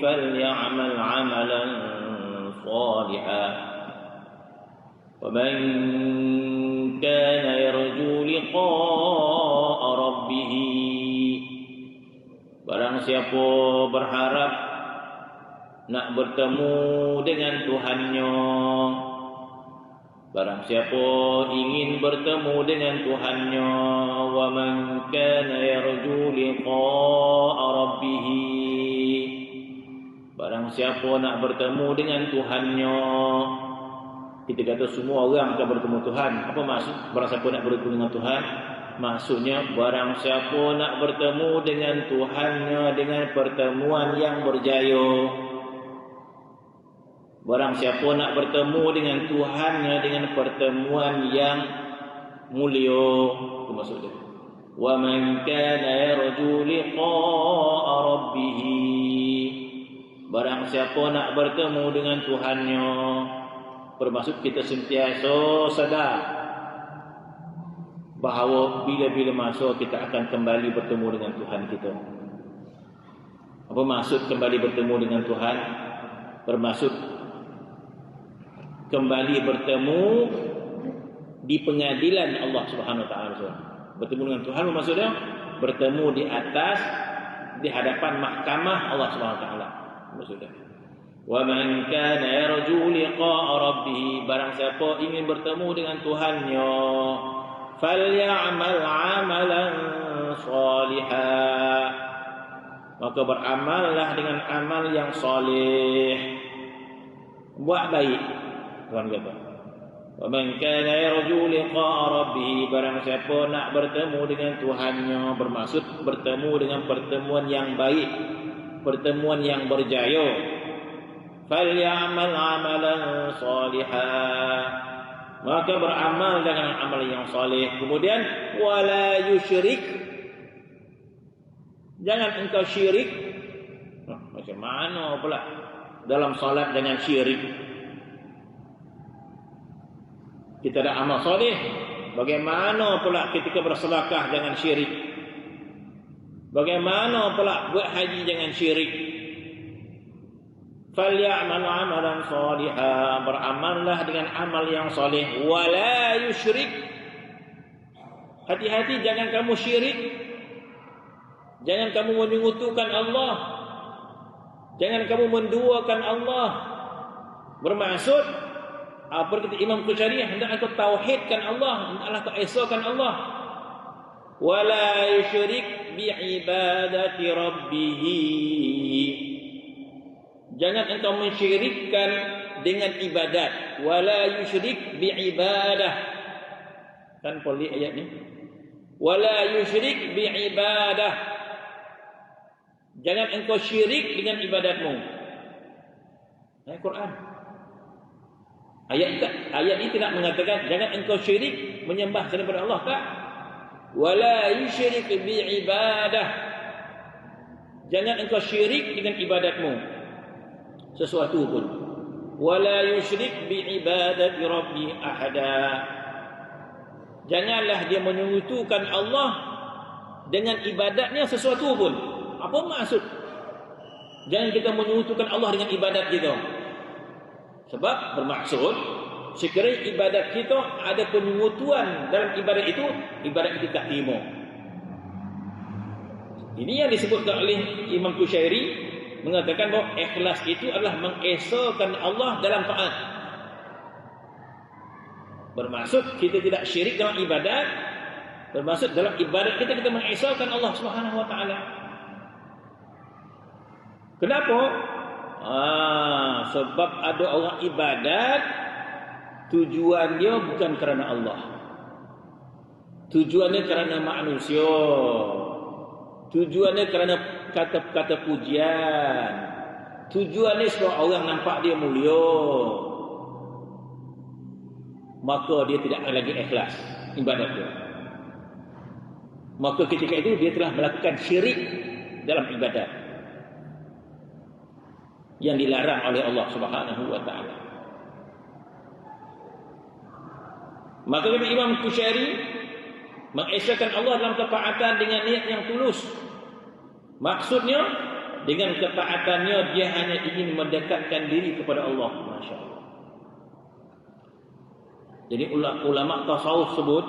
falyamal 'amalan shalihan. Wa man kana yarju liqa'a rabbih, barang siapa berharap nak bertemu dengan Tuhannya, barang siapa ingin bertemu dengan Tuhannya, wa man kana yarju liqa'a rabbih, barang siapa nak bertemu dengan Tuhannya. Kita kata semua orang akan bertemu Tuhan. Apa maksud barang siapa nak bertemu dengan Tuhan? Maksudnya barang siapa nak bertemu dengan Tuhannya dengan pertemuan yang berjaya. Barang siapa nak bertemu dengan Tuhannya dengan pertemuan yang mulia. Itu maksudnya. Wa man kana yarju liqa'a rabbih, barang siapa nak bertemu dengan Tuhannya. Bermaksud kita sentiasa sadar bahawa bila-bila masa kita akan kembali bertemu dengan Tuhan kita. Apa maksud kembali bertemu dengan Tuhan? Bermaksud kembali bertemu di pengadilan Allah Subhanahu Wa Taala. Bertemu dengan Tuhan maksudnya bertemu di atas, di hadapan mahkamah Allah Subhanahu Wa Taala. Maksudnya. Wa man kana yarju liqa'a rabbih, barang siapa ingin bertemu dengan Tuhannya, falyamal 'amalan shalihan, maka beramallah dengan amal yang soleh, buat baik. Tuhan kata, wa man kana yarju liqa'a rabbih, barang siapa nak bertemu dengan Tuhannya, bermaksud bertemu dengan pertemuan yang baik, pertemuan yang berjaya. Falyamal 'amalan shalihan, maka beramal dengan amal yang soleh. Kemudian wala yusyrik, jangan engkau syirik. Macam mana pula dalam salat dengan syirik? Kita ada amal soleh, bagaimana pula ketika bersedekah dengan syirik? Bagaimana pula buat haji dengan syirik? Falyamal 'amalan shalihan, beramallah dengan amal yang soleh. Wala yusyrik, hati-hati jangan kamu syirik, jangan kamu menyekutukan Allah, jangan kamu menduakan Allah. Bermaksud apa kata Imam Qushayri, hendaklah kau tauhidkan Allah, hendaklah kau esakan Allah. Wala yusyrik bi'ibadati rabbih, jangan engkau mensyirikkan dengan ibadat. Wala yusyrik bi'ibadah. Kan pelik ayat ni. Wala yusyrik bi'ibadah, jangan engkau syirik dengan ibadatmu. Ayat Quran. Ayat ini tidak mengatakan jangan engkau syirik menyembah selain daripada Allah, tak? Wala yusyrik bi'ibadah, jangan engkau syirik dengan ibadatmu sesuatu pun. Wala yusyrik bi'ibadati rabbi ahada, janganlah dia menyekutukan Allah dengan ibadatnya sesuatu pun. Apa maksud? Jangan kita menyekutukan Allah dengan ibadat kita. Sebab bermaksud sekiranya ibadat kita ada penyekutuan dalam ibadat itu, ibadat itu tak terima. Ini yang disebutkan oleh Imam Qushayri, mengatakan bahawa ikhlas itu adalah mengesahkan Allah dalam taat. Bermaksud kita tidak syirik dalam ibadat, bermaksud dalam ibadat kita mengesahkan Allah Subhanahu Wa Taala. Kenapa? Sebab ada orang ibadat tujuannya bukan kerana Allah, tujuannya kerana manusia, tujuannya kerana kata-kata pujian, tujuannya supaya orang nampak dia mulia. maka dia tidak lagi ikhlas ibadat dia. Maka ketika itu dia telah melakukan syirik dalam ibadat yang dilarang oleh Allah Subhanahu wa taala. Maka kata Imam Qusyari, mengesahkan Allah dalam ketaatan dengan niat yang tulus. Maksudnya dengan ketaatannya dia hanya ingin mendekatkan diri kepada Allah. Masya Allah. Jadi ulama tasawuf sebut,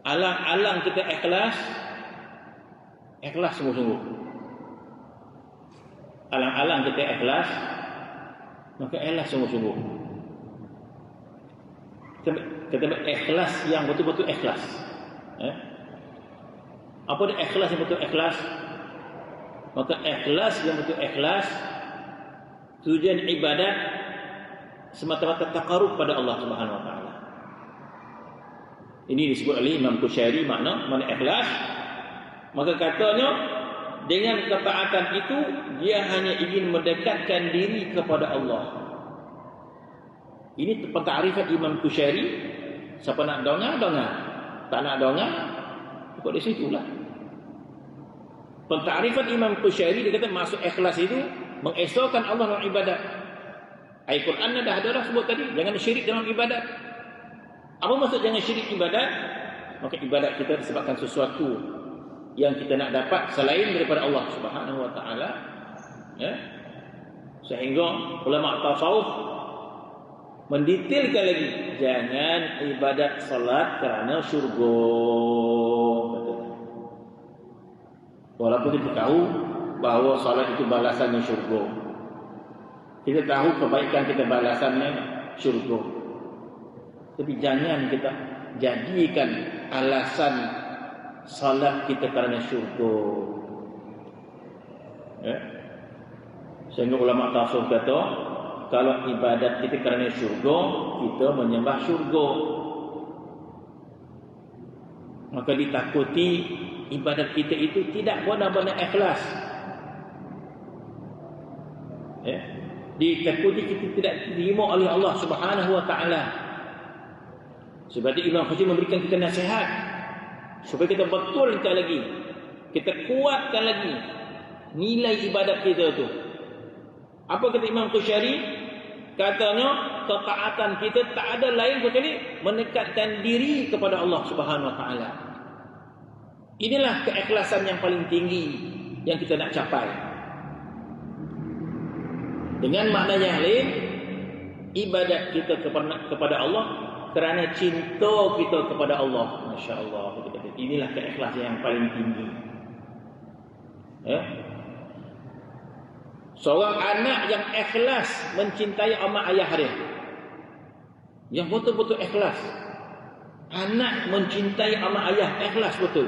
alang-alang kita ikhlas sungguh-sungguh. Alang-alang kita ikhlas, maka ikhlas sungguh-sungguh. Kita ikhlas yang betul-betul ikhlas. Apa dia ikhlas yang betul ikhlas? Maka ikhlas yang betul ikhlas, tujuan ibadat semata-mata taqarrub pada Allah Subhanahu wa taala. Ini disebut oleh Imam Qusyari makna ikhlas. Maka katanya dengan ketaatan itu dia hanya ingin mendekatkan diri kepada Allah. Ini pentarifan Imam Qusyari. Siapa nak dengar, tak nak dengar, ikut di situlah. Pentarifan Imam Qusyari, dia kata maksud ikhlas itu mengesahkan Allah dalam ibadat. Ayat Quran dah ada sebut tadi, jangan syirik dalam ibadat. Apa maksud jangan syirik ibadat? Maka ibadat kita disebabkan sesuatu yang kita nak dapat selain daripada Allah Subhanahu wa taala. Sehingga ulama tasawuf mendetailkan lagi, jangan ibadat salat kerana syurga. Walaupun kita tahu bahawa salat itu balasannya syurga, kita tahu kebaikan kita balasannya syurga, tapi jangan kita jadikan alasan salat kita kerana syurga. Sehingga ulama tasawuf kata, kalau ibadat kita kerana syurga, kita menyembah syurga. Maka ditakuti ibadat kita itu tidak benar-benar ikhlas. Ditakuti kita tidak diterima oleh Allah Subhanahu wa taala. Sebab itu Imam Qusyari memberikan kita nasihat supaya kita betulkan lagi, kita kuatkan lagi nilai ibadat kita tu. Apa kata Imam Qusyari? Katanya ketaatan kita tak ada lain kecuali mendekatkan diri kepada Allah Subhanahu wa taala. Inilah keikhlasan yang paling tinggi yang kita nak capai. Dengan makna yang lain, ibadat kita kepada Allah kerana cinta kita kepada Allah. Masya Allah. Inilah keikhlasan yang paling tinggi. Seorang anak yang ikhlas mencintai mak ayah dia, yang betul-betul ikhlas. Anak mencintai mak ayah, ikhlas betul.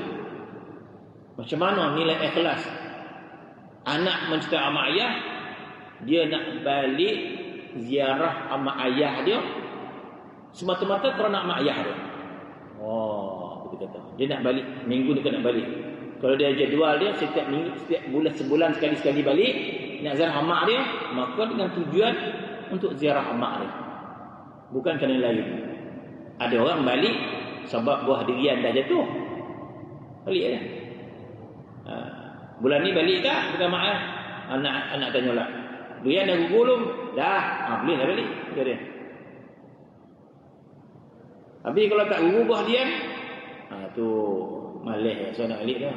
Macam mana nilai ikhlas? Anak mencintai mak ayah, dia nak balik ziarah mak ayah dia semata-mata kerana mak ayah dia. Betul kata. Dia nak balik, minggu ni nak balik. Kalau dia jadual dia setiap minggu, setiap bulan, sebulan sekali-sekali balik nak ziarah mak dia, maka dengan tujuan untuk ziarah mak dia, bukan kerana lain. Ada orang balik sebab buah durian dah jatuh, balik dah. Bulan ni balik tak? Bukan mak lah. Anak tanya lah, durian dah gugur belum? Dah. Boleh dah balik, kata dia. Habis kalau tak gugur buah durian, tu malih, so nak balik dah.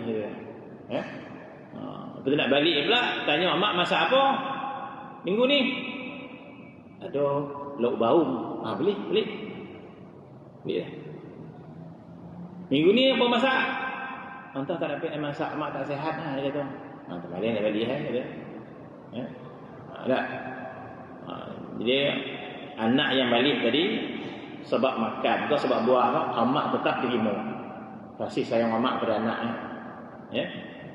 Betul nak balik pula, tanya mak masak apa minggu ni? Ada lauk baung. Boleh dah. Minggu ni apa masak? Entah tak dapat masak, mak tak sihat lah, dia kata. Terbalik dah balik dia. Tak. Jadi anak yang balik tadi sebab makan atau sebab buah, mak tetap terima kasih sayang mak pada anak.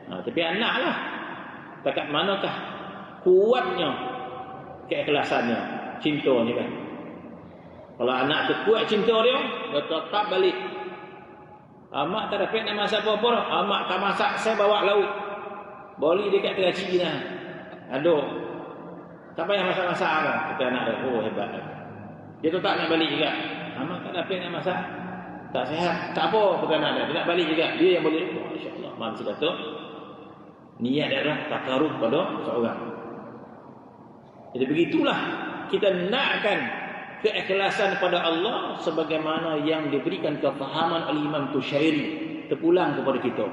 Tapi anak lah, takat manakah kuatnya keikhlasannya, cintanya kan. Kalau anak tu kuat cinta dia tetap balik. Mak tak dapat nak masak apa-apa dah. Mak tak masak, saya bawa lauk, boleh dekat teraci lah. Aduh, tak payah masak-masak lah, kata anak dia. Hebat. Dia tu tak nak balik juga. Amak tak dapat nak masak, tak sihat, tak apa perkara dia nak balik juga. Dia yang boleh. Masya-Allah. Mak kata niat adalah takarub pada seorang. Jadi begitulah kita nakkan keikhlasan pada Allah sebagaimana yang diberikan kefahaman oleh Imam Tushairi terpulang kepada kita.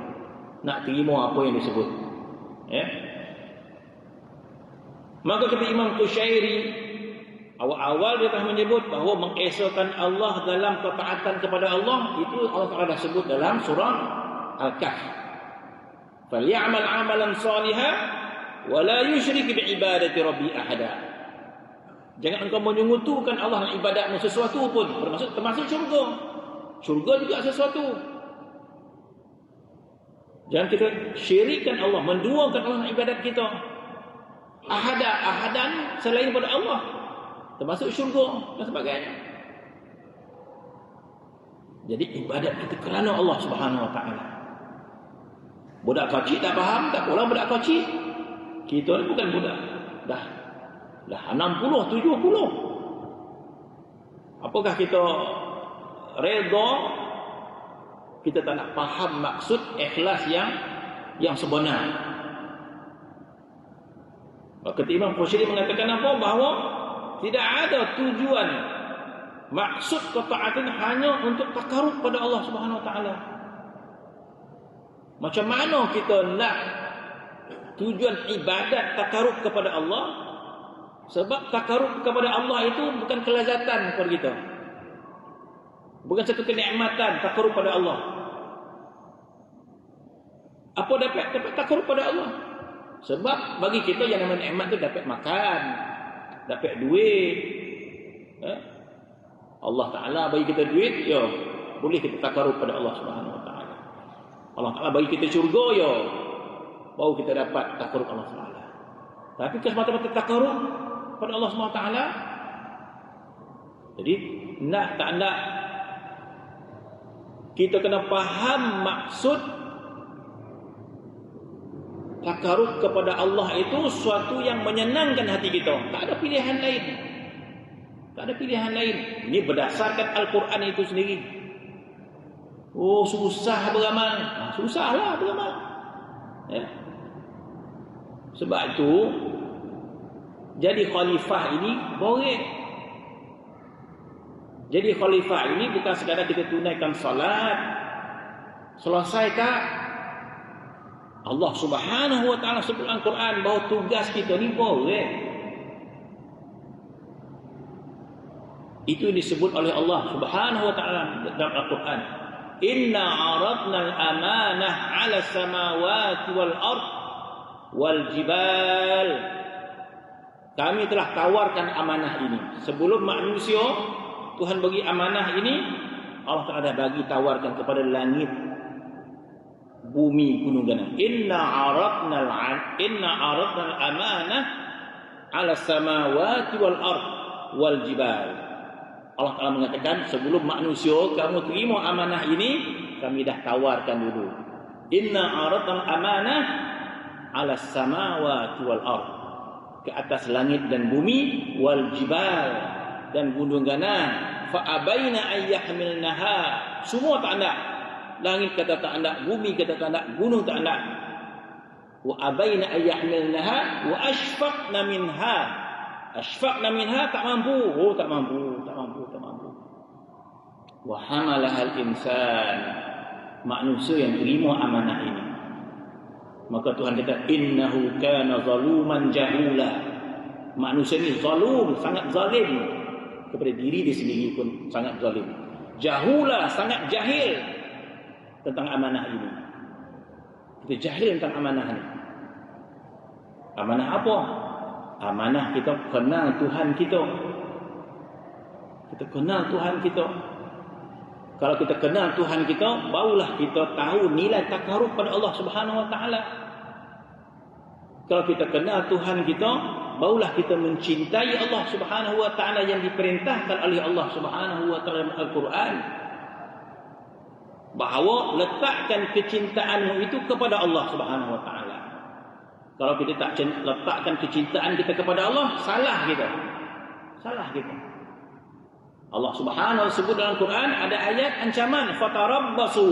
Nak terima apa yang disebut. Ya. Maka kata Imam Tushairi, awal-awal dia telah menyebut bahawa mengesahkan Allah dalam ketaatan kepada Allah itu Allah Taala dah sebut dalam surah Al-Kahf. Falyamal 'amalan shalihan wa la yusyrik bi ibadati rabbi ahada. Jangan engkau menyekutukan Allah dengan ibadatmu sesuatu pun, termasuk syurga. Syurga juga sesuatu. Jangan kita syirikkan Allah, menduakan Allah dengan ibadat kita. Ahadan selain pada Allah, termasuk syurga dan sebagainya. Jadi ibadat kita kerana Allah Subhanahu Wa Taala. Budak kecil tak faham, tak pula budak kecil. Kita ni bukan budak. Dah 60, 70. Apakah kita redha kita tak nak faham maksud ikhlas yang sebenar? Maka Imam Tushairi mengatakan apa? Bahawa tidak ada tujuan maksud ketaatan hanya untuk takarub pada Allah Subhanahu Wa Taala. Macam mana kita nak tujuan ibadat takarub kepada Allah? Sebab takarub kepada Allah itu bukan kelazatan kepada kita. Bukan satu kenikmatan takarub pada Allah. Apa dapat takarub pada Allah? Sebab bagi kita yang namanya nikmat tu dapat makan, dapat duit. Allah Taala bagi kita duit, ya, boleh kita takarub pada Allah Subhanahu Wa Taala. Allah Taala bagi kita syurga, ya, baru kita dapat takarub Allah Taala. Tapi semata-mata takarub pada Allah SWT. Jadi nak tak nak kita kena faham maksud takarub kepada Allah itu sesuatu yang menyenangkan hati kita. Tak ada pilihan lain. Tak ada pilihan lain. Ini berdasarkan Al-Quran itu sendiri. Oh, susah beramal. Susahlah beramal. Ya. Sebab itu jadi khalifah ini boleh. Jadi khalifah ini bukan sekadar kita tunaikan salat. Selesaikah Allah Subhanahu Wa Taala sebut dalam Al-Quran bahawa tugas kita ni boleh. Itu disebut oleh Allah Subhanahu Wa Taala dalam Al-Quran. Inna 'aradna al-amanah 'ala samawati wal ard wal jibal. Kami telah tawarkan amanah ini. Sebelum manusia, Tuhan bagi amanah ini, Allah Ta'ala bagi tawarkan kepada langit, bumi, gunung ganang. Inna aradna al-amanah ala samawati wal ard wal jibal. Allah Ta'ala mengatakan, sebelum manusia kamu terima amanah ini, kami dah tawarkan dulu. Inna aradna al-amanah ala samawati wal ard, ke atas langit dan bumi, wal jibal, dan gunung ganang. Fa abaina ayyahmilnaha, semua tak nak. Langit kata tak nak, bumi kata tak nak, gunung tak nak. Wa abaina ayyahmilnaha wa ashfaqna minha. Ashfaqna minha, tak mampu. Oh, tak mampu. Wa hamalaha al-insan, manusia yang terima amanah ini. Maka Tuhan kata innahu kana zaluman jahula. Manusia ni zalum, sangat zalim kepada diri dia sendiri pun sangat zalim. Jahula, sangat jahil tentang amanah ini. Kita jahil tentang amanah ini. Amanah apa? Amanah kita kenal Tuhan kita. Kita kenal Tuhan kita. Kalau kita kenal Tuhan kita, barulah kita tahu nilai takarub pada Allah Subhanahu Wa Taala. Kalau kita kenal Tuhan kita, barulah kita mencintai Allah Subhanahu Wa Taala yang diperintahkan oleh Allah Subhanahu Wa Taala dalam Al-Quran. Bahawa letakkan kecintaanmu itu kepada Allah Subhanahu Wa Taala. Kalau kita tak letakkan kecintaan kita kepada Allah, salah kita. Allah Subhanahu sebut dalam Quran ada ayat ancaman, fatarabbasu.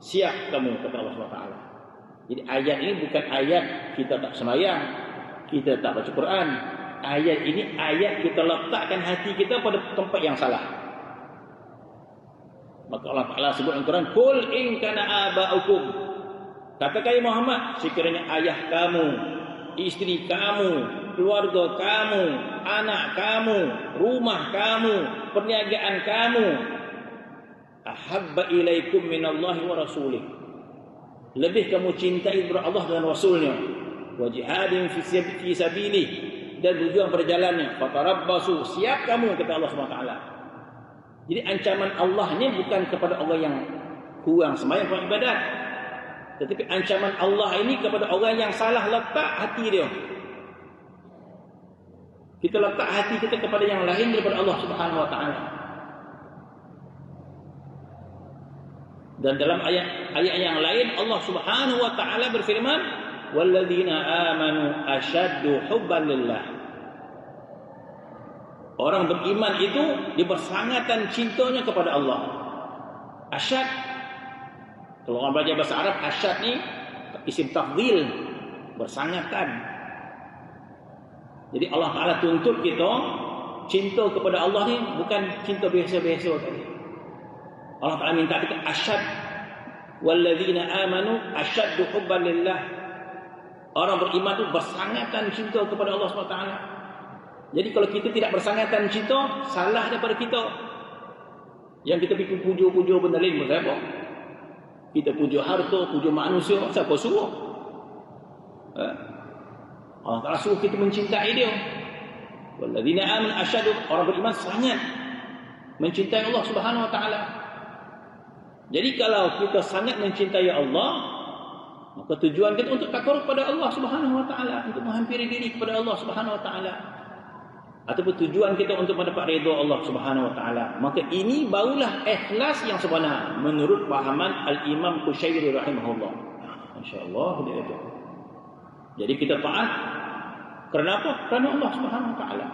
Siap kamu, kata Allah SWT. Jadi ayat ini bukan ayat kita tak sembahyang, kita tak baca Quran. Ayat ini ayat kita letakkan hati kita pada tempat yang salah. Maka Allah Ta'ala sebut dalam Quran, Qul in kana aba'ukum. Katakan Muhammad, sekiranya ayah kamu, isteri kamu, keluarga kamu, anak kamu, rumah kamu, perniagaan kamu, ahabba ilaikum minallahi wa rasulih, lebih kamu cintai kepada Allah dan Rasulnya, wa jihadin fi sabilih, dan berjuang perjalanannya, fatarabbasu, siap kamu, kata Allah SWT. Jadi ancaman Allah ni bukan kepada orang yang kurang sembahyang, kurang ibadat, tetapi ancaman Allah ini kepada orang yang salah letak hati dia. Kita letak hati kita kepada yang lain daripada Allah Subhanahu wa taala. Dan dalam ayat yang lain Allah Subhanahu wa taala berfirman, walladzina amanu asyaddu hubban lillah. Orang beriman itu dibersangatan cintanya kepada Allah. Asyad, kalau orang belajar bahasa Arab, asyad ni isim tafdhil, bersangatan. Jadi Allah Ta'ala tuntut kita cinta kepada Allah ni bukan cinta biasa-biasa tadi. Allah Ta'ala minta kita asyad, walladzina amanu asyaddu hubban lillah. Orang beriman tu bersangatan cinta kepada Allah SWT. Jadi kalau kita tidak bersangatan cinta, salah daripada kita. Yang kita pergi puja-puja benda lain pun apa? Kita puja harta, puja manusia, siapa suruh? Allah Ta'ala suruh kita mencintai dia. Walladzina amanu asyaddu, orang beriman sangat mencintai Allah Subhanahu wa taala. Jadi kalau kita sangat mencintai Allah, maka tujuan kita untuk takut kepada Allah Subhanahu wa taala, untuk menghampiri diri kepada Allah Subhanahu wa taala. Ataupun tujuan kita untuk mendapat redha Allah Subhanahu wa taala. Maka ini barulah ikhlas yang sebenar menurut pahaman Al-Imam Qushairi rahimahullah. Masya-Allah dia itu. Jadi kita taat kerana apa? Kerana Allah Subhanahu wa taala.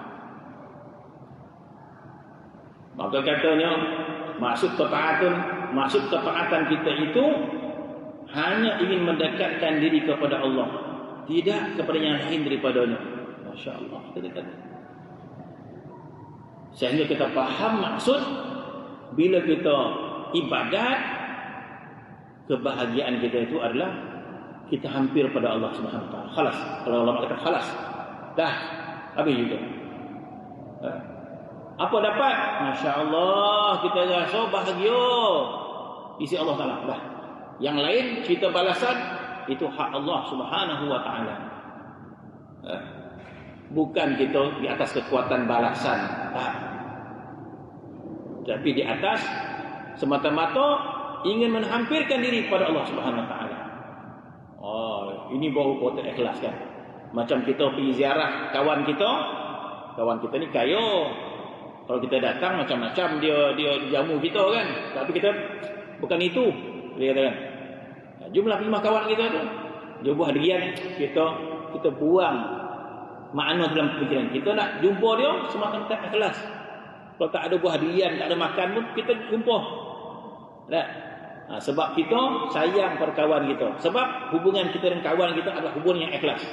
Maka katanya maksud ketaatan kita itu hanya ingin mendekatkan diri kepada Allah, tidak kepada yang lain daripadanya. Masya-Allah, kata-kata. Sehingga kita faham maksud bila kita ibadat, kebahagiaan kita itu adalah kita hampir pada Allah Subhanahu wa taala. Khalas. Kalau Allah kata khalas, dah habis juga. Apa dapat? Masya-Allah, kita rasa bahagia di sisi Allah Taala. Dah. Yang lain cerita balasan itu hak Allah Subhanahu wa taala. Bukan kita di atas kekuatan balasan, tak. Tapi di atas semata-mata ingin menghampirkan diri kepada Allah Subhanahu wa taala. Oh, ini baru kita ikhlas kan. Macam kita pergi ziarah kawan kita ni kaya. Kalau kita datang macam-macam dia jamu kita kan. Tapi kita bukan itu. Dia kata kan, jumlah 5 kawan kita tu, dia buah durian, kita buang makna dalam fikiran. Kita nak jumpa dia semata-mata ikhlas. Kalau tak ada buah durian, tak ada makan pun kita jumpa. Tak? Sebab kita sayang pada kawan kita. Sebab hubungan kita dengan kawan kita adalah hubungan yang ikhlas.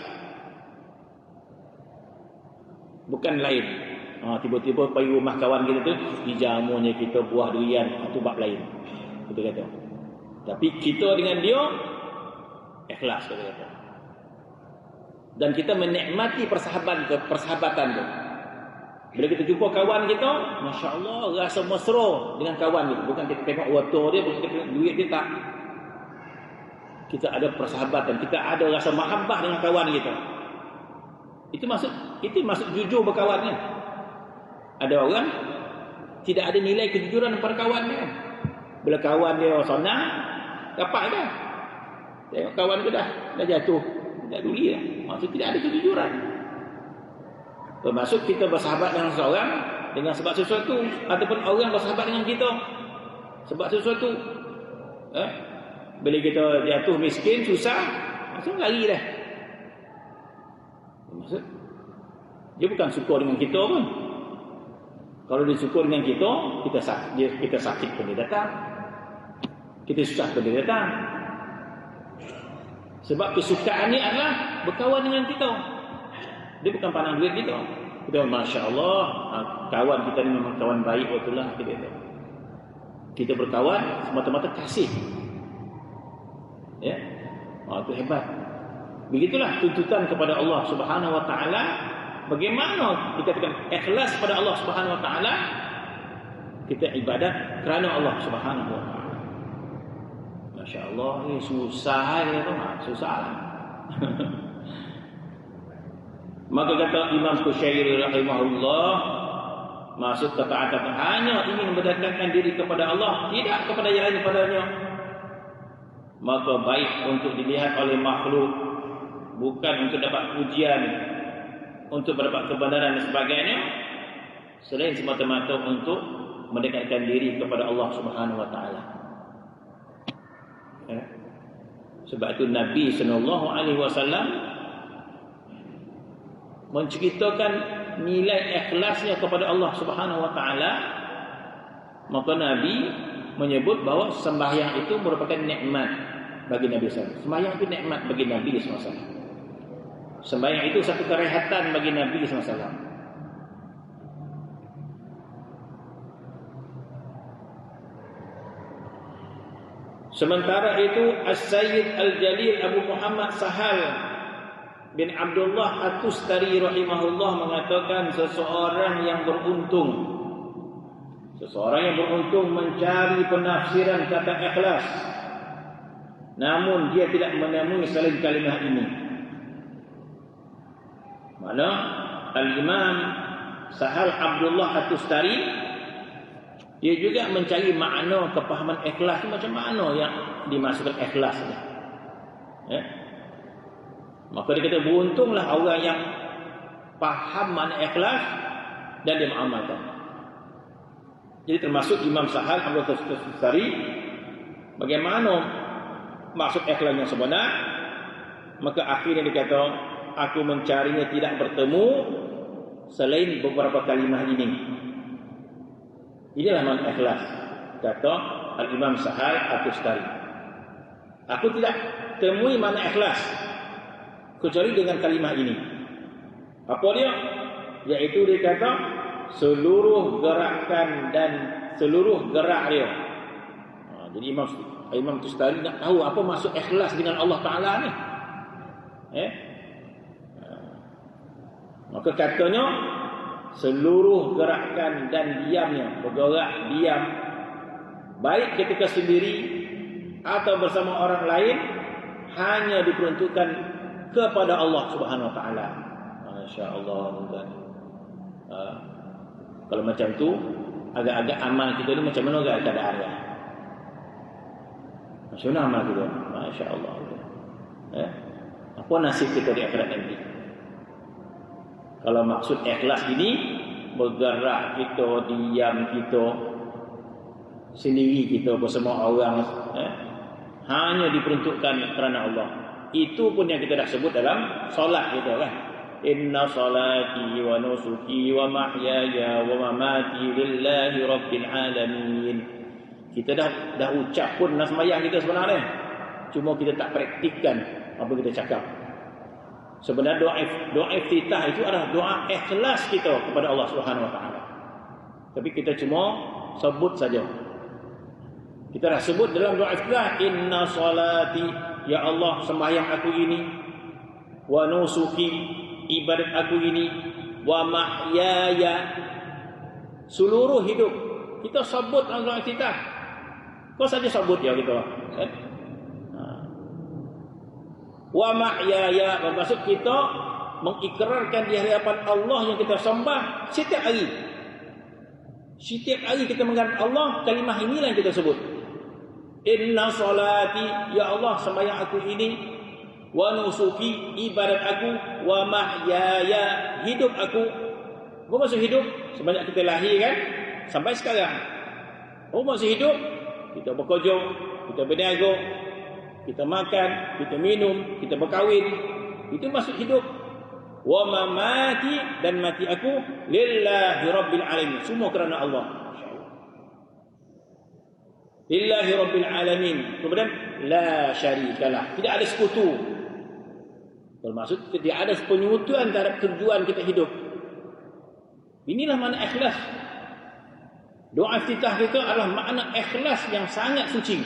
Bukan lain. Tiba-tiba pergi rumah kawan kita tu, dijamunya kita buah durian, itu bab lain. Kita kata. Tapi kita dengan dia ikhlas, kita kata. Dan kita menikmati persahabatan tu. Bila kita jumpa kawan kita, masya-Allah, rasa mesra dengan kawan kita. Bukan kita tengok water dia, bukan kita tengok duit dia, tak. Kita ada persahabatan, kita ada rasa mahabbah dengan kawan kita. Itu maksud jujur berkawan ni. Ada orang tidak ada nilai kejujuran pada kawan dia. Bila kawan dia senang, dapat dah. Tengok kawan tu dah jatuh, tak duli dah. Maksud tidak ada kejujuran. Bermaksud kita bersahabat dengan seseorang dengan sebab sesuatu, ataupun orang bersahabat dengan kita sebab sesuatu. Bila kita jatuh miskin, susah, langsung lari dah. Maksud dia bukan suka dengan kita pun. Kalau dia syukur dengan kita sakit pun dia datang. Kita susah pun dia datang. Sebab kesukaan ni adalah berkawan dengan kita. Dia bukan pandang duit kita. Kita Masya Allah, kawan kita ni memang kawan baik, betul lah kita berkawan semata-mata kasih. Ya, itu hebat. Begitulah tuntutan kepada Allah Subhanahu Wa Taala. Bagaimana dikatakan ikhlas pada Allah Subhanahu Wa Taala? Kita ibadat kerana Allah Subhanahu Wa Taala. Masya Allah, ini susah ni tu, susah. Maka kata Imam Qushairi rahimahullah, maksud ketaatan hanya ingin mendekatkan diri kepada Allah, tidak kepada yang lain padanya. Maka baik untuk dilihat oleh makhluk, bukan untuk dapat pujian, untuk mendapat kebenaran dan sebagainya, selain semata-mata untuk mendekatkan diri kepada Allah Subhanahu Wa Taala. Sebab itu Nabi sallallahu alaihi wasallam menceritakan nilai ikhlasnya kepada Allah Subhanahu Wa Taala. Maka Nabi menyebut bahawa sembahyang itu merupakan nikmat bagi Nabi SAW. Sembahyang itu nikmat bagi Nabi SAW. Sembahyang itu satu kerehatan bagi Nabi SAW. Sementara itu As-Sayyid Al-Jalil Abu Muhammad Sahal bin Abdullah At-Tustari rahimahullah mengatakan seseorang yang beruntung mencari penafsiran kata ikhlas, namun dia tidak menemui selain kalimah ini. Mana Al-Imam Sahal Abdullah At-Tustari, dia juga mencari makna kepahaman ikhlas itu macam mana yang dimaksudkan ikhlas. Maka dia kata beruntunglah orang yang faham makna ikhlas dan dia mengamalkan. Jadi termasuk Imam Sahal Abdullah At-Tustari, bagaimana maksud ikhlas yang sebenar. Maka akhirnya dia kata, aku mencarinya tidak bertemu selain beberapa kalimah ini. Inilah makna ikhlas, kata Al-Imam Sahal At-Tustari. Aku tidak temui makna ikhlas kecuali dengan kalimah ini. Apa dia? Yaitu dia kata seluruh gerakan dan seluruh gerak dia. Jadi Imam Tustari nak tahu apa maksud ikhlas dengan Allah Ta'ala ni. Maka katanya seluruh gerakan dan diamnya, bergerak diam, baik ketika sendiri atau bersama orang lain, hanya diperuntukkan kepada Allah Subhanahu Wa Taala. Masya-Allah. Kalau macam tu, agak-agak amal kita ni macam mana agak keadaan dia? Macam mana amal kita? Masya-Allah. Apa nasib kita di akhirat nanti? Kalau maksud ikhlas ini, bergerak kita, diam kita, sendiri kita bersama orang, hanya diperuntukkan kerana Allah. Itu pun yang kita dah sebut dalam solat kita kan. Inna salati wa nusuki wa mahyaya wa mamati lillahi rabbil alamin. Kita dah ucap pun dalam sembahyang kita sebenarnya, cuma kita tak praktikkan apa kita cakap. Sebenarnya doa iftitah itu adalah doa ikhlas kita kepada Allah Subhanahu Wa Taala. Tapi kita cuma sebut saja. Kita dah sebut dalam doa iftitah, inna salati, ya Allah sembahyang aku ini, wa nusuki, ibadat aku ini, wa mahyaya, seluruh hidup. Kita sebut dalam doa iftitah. Kau saja sebut ya kita. Wa mahyaya, bermaksud kita mengikrarkan di hadapan Allah yang kita sembah setiap hari. Setiap hari kita menghadap Allah, kalimah inilah yang kita sebut. Inna salati, ya Allah sembahyang aku ini, wa nusuki, ibadat aku, wa mahyaya, hidup aku. Apa maksud hidup? Sebanyak kita lahir kan sampai sekarang. Apa maksud hidup? Kita bekerja, kita berniaga, kita makan, kita minum, kita berkahwin. Itu maksud hidup. wa mamati, dan mati aku lillahi rabbil alamin, semua kerana Allah. Lillahi rabbil alamin. Kemudian la syarikalah, tidak ada sekutu. Bermaksud tidak ada penyekutuan terhadap tujuan kita hidup. Inilah makna ikhlas. Doa iftitah kita adalah makna ikhlas yang sangat suci.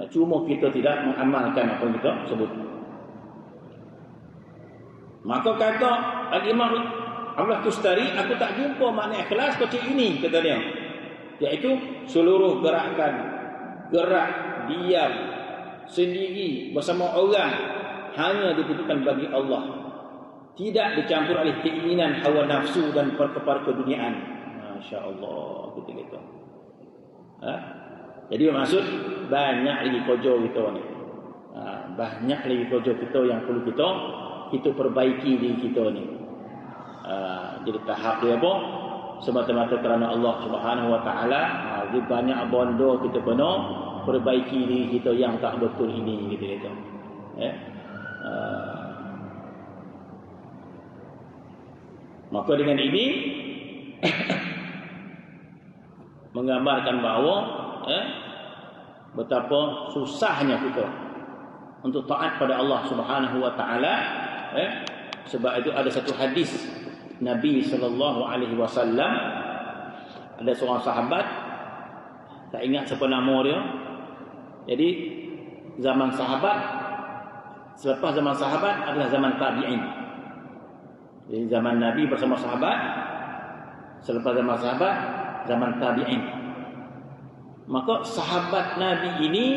Cuma kita tidak mengamalkan apa yang kita sebut. Maka kata Al-Imam Abdullah Tustari, aku tak jumpa makna ikhlas seperti ini, kata dia. Iaitu seluruh gerakan, gerak, diam, sendiri, bersama orang, hanya ditujukan bagi Allah. Tidak dicampur oleh keinginan hawa nafsu dan perkara keduniaan. Masya Allah, betul-betul. Jadi maksud banyak lagi kerja kita ni. Banyak lagi kerja kita yang perlu kita perbaiki diri kita ni. Jadi tahap dia apa? Semata-mata kerana Allah Subhanahu Wa Taala. Jadi banyak bondo kita kena perbaiki diri kita yang tak betul ini, gitu. Maka dengan ini menggambarkan bahawa betapa susahnya kita untuk taat pada Allah Subhanahu Wa Taala. Sebab itu ada satu hadis Nabi sallallahu alaihi wasallam, ada seorang sahabat, tak ingat siapa nama dia. Jadi zaman sahabat, selepas zaman sahabat adalah zaman tabi'in. Jadi zaman Nabi bersama sahabat, selepas zaman sahabat, zaman tabi'in. Maka sahabat Nabi ini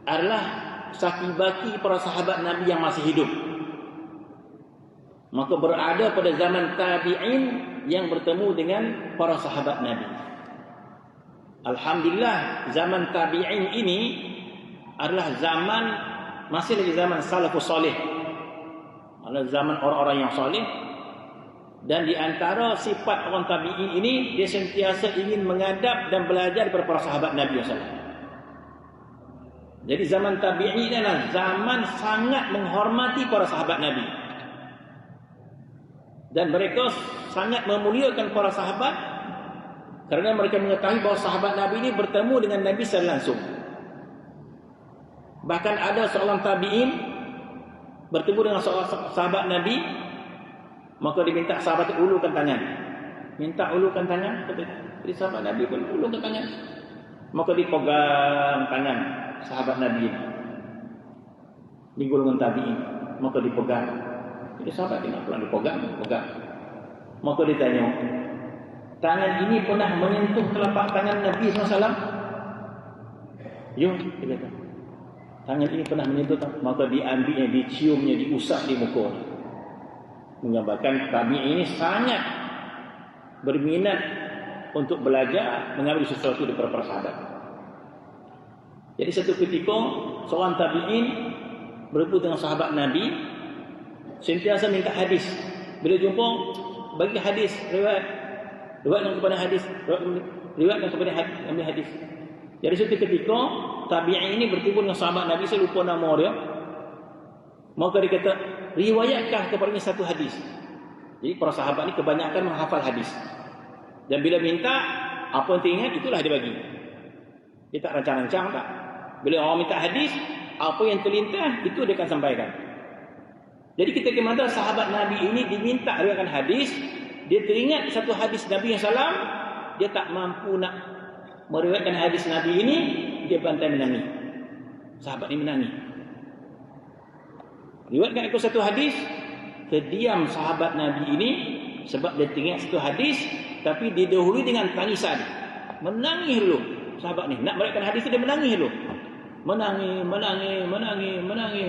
adalah saki-baki para sahabat Nabi yang masih hidup. Maka berada pada zaman tabi'in yang bertemu dengan para sahabat Nabi. Alhamdulillah, zaman tabi'in ini adalah zaman, masih lagi zaman salafus salih, adalah zaman orang-orang yang salih. Dan di antara sifat orang tabi'in ini, dia sentiasa ingin mengadap dan belajar daripada para sahabat Nabi SAW. Jadi zaman tabi'in adalah zaman sangat menghormati para sahabat Nabi. Dan mereka sangat memuliakan para sahabat kerana mereka mengetahui bahawa sahabat Nabi ini bertemu dengan Nabi secara langsung. Bahkan ada seorang tabi'in bertemu dengan seorang sahabat Nabi, maka diminta sahabat itu ulurkan tangan. Minta ulurkan tangan. Jadi sahabat Nabi pun ulurkan tangan. Maka dipegang tangan sahabat Nabi ini. Di golongan tabi'in. Maka dipegang. Jadi sahabat ini pula dipegang. Maka ditanya, tangan ini pernah menyentuh telapak tangan Nabi SAW? Ya, dia kata. Tangan ini pernah menyentuh. Maka diambilnya, diciumnya, diusap di muka. Menggambarkan tabi'in ini sangat berminat untuk belajar mengambil sesuatu daripada para sahabat. Jadi satu ketika seorang tabi'in bertemu dengan sahabat Nabi, sentiasa minta hadis. Bila jumpa, bagi hadis, riwayatkan kepada hadis, riwayatkan kepada ambil hadis. Jadi suatu ketika tabi'in ini bertemu dengan sahabat Nabi, saya lupa nama dia. Maka dia kata, riwayatkan kepadanya satu hadis. Jadi para sahabat ni kebanyakan menghafal hadis. Dan bila minta, apa yang teringat, itulah dia bagi. Dia tak rancang-rancang tak. Bila orang minta hadis, apa yang terlintas, itu dia akan sampaikan. Jadi kita kemana sahabat Nabi ini diminta riwayatkan hadis, dia teringat satu hadis Nabi SAW, dia tak mampu nak meriwayatkan hadis Nabi ini, dia bantai menangis. Sahabat ini menangis. Riwayatkan aku satu hadis, terdiam sahabat Nabi ini sebab dia teringat satu hadis, tapi didahului dengan tangisan. Menangis dulu sahabat ni. Nak meriwayatkan hadis dia menangis dulu.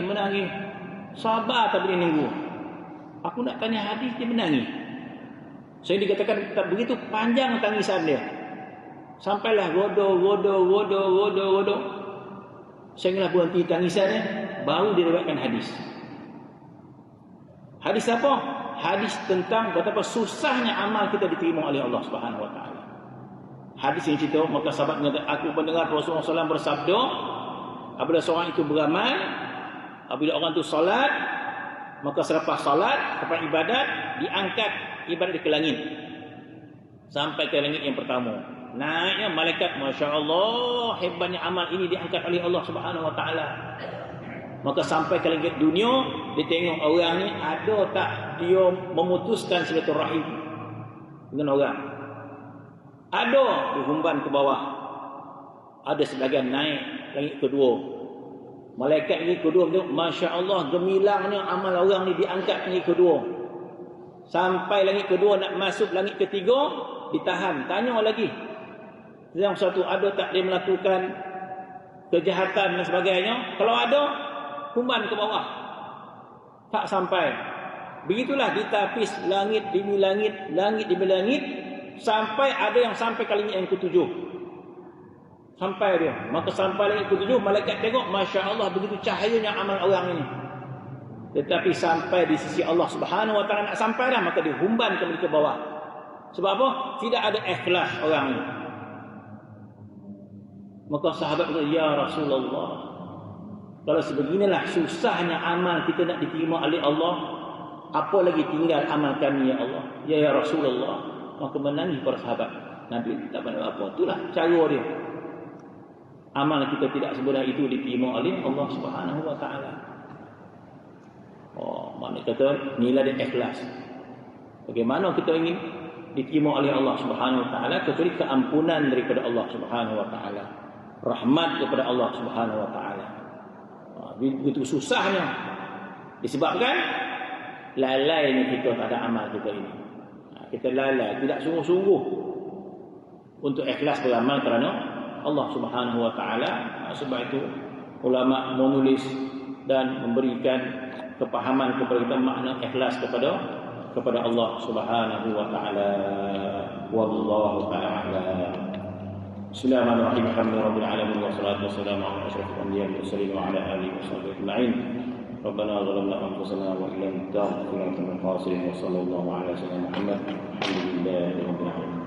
Menangis. Sabar tak boleh nunggu. Aku nak tanya hadis, dia menangis. Saya dikatakan tak begitu panjang tangisan dia. Sampailah godo. Sehinggalah berhenti tangisan dia, baru diriwayatkan hadis. Hadis apa? Hadis tentang betapa susahnya amal kita diterima oleh Allah Subhanahu Wa Taala. Hadis yang cerita, maka sahabat mengatakan, aku mendengar Rasulullah SAW bersabda, apabila seorang itu beramal, apabila orang itu salat, Maka selepas salat, selepas ibadat, diangkat ibadat ke langit. Sampai ke langit yang pertama. Naiknya malaikat, Masya Allah, hebatnya amal ini diangkat oleh Allah Subhanahu Wa Taala. Maka sampai ke langit dunia, dia tengok orang ni ada tak dia memutuskan silaturahim dengan orang. Ada dihumban ke bawah. Ada sebahagian naik langit kedua. Malaikat ni kedua tengok, Masya Allah, gemilangnya amal orang ni diangkat langit kedua. Sampai langit kedua nak masuk langit ketiga, ditahan. Tanya lagi. Yang satu, ada tak dia melakukan kejahatan dan sebagainya? Kalau ada, humban ke bawah. Tak sampai. Begitulah ditapis langit demi langit, langit demi langit, sampai ada yang sampai ke langit yang ketujuh. Sampai dia. Maka sampai langit ketujuh, malaikat tengok, Masya Allah, begitu cahayanya amal orang ini. Tetapi sampai di sisi Allah Subhanahu Wa Taala nak sampai dah, maka dihumban kembali ke bawah. Sebab apa? Tidak ada ikhlas orang ini. Maka sahabat berkata, Ya Rasulullah, kalau sebeginilah susahnya amal kita nak diterima oleh Allah, apa lagi tinggal amal kami ya Allah? Ya Rasulullah. Maka menangis para sahabat. Nabi tak pandai apa. Itulah cara dia. Amal kita tidak semudah itu diterima oleh Allah Subhanahu Wa Taala. Oh, maknanya kata nilai dia ikhlas. Bagaimana kita ingin diterima oleh Allah Subhanahu Wa Taala kecuali keampunan daripada Allah Subhanahu Wa Taala, rahmat daripada Allah Subhanahu Wa Taala. Begitu susahnya disebabkan lalainya kita pada amal kita ini. Kita lalai, tidak sungguh-sungguh untuk ikhlas beramal kerana Allah Subhanahu Wa Taala. Sebab itu ulama menulis dan memberikan kepahaman kepada kita makna ikhlas kepada Allah Subhanahu Wa Taala. Wallahu ta'ala. Bismillahirrahmanirrahim. Alhamdulillahirabbil alamin wassalatu wassalamu ala asyrafil anbiya'i wal mursalin wa ala alihi washabbihi ajma'in. Rabbana zalamna anfusana wa illam taghfir lana wa sallallahu ala sayyidina Muhammad. Alhamdulillahirabbil alamin.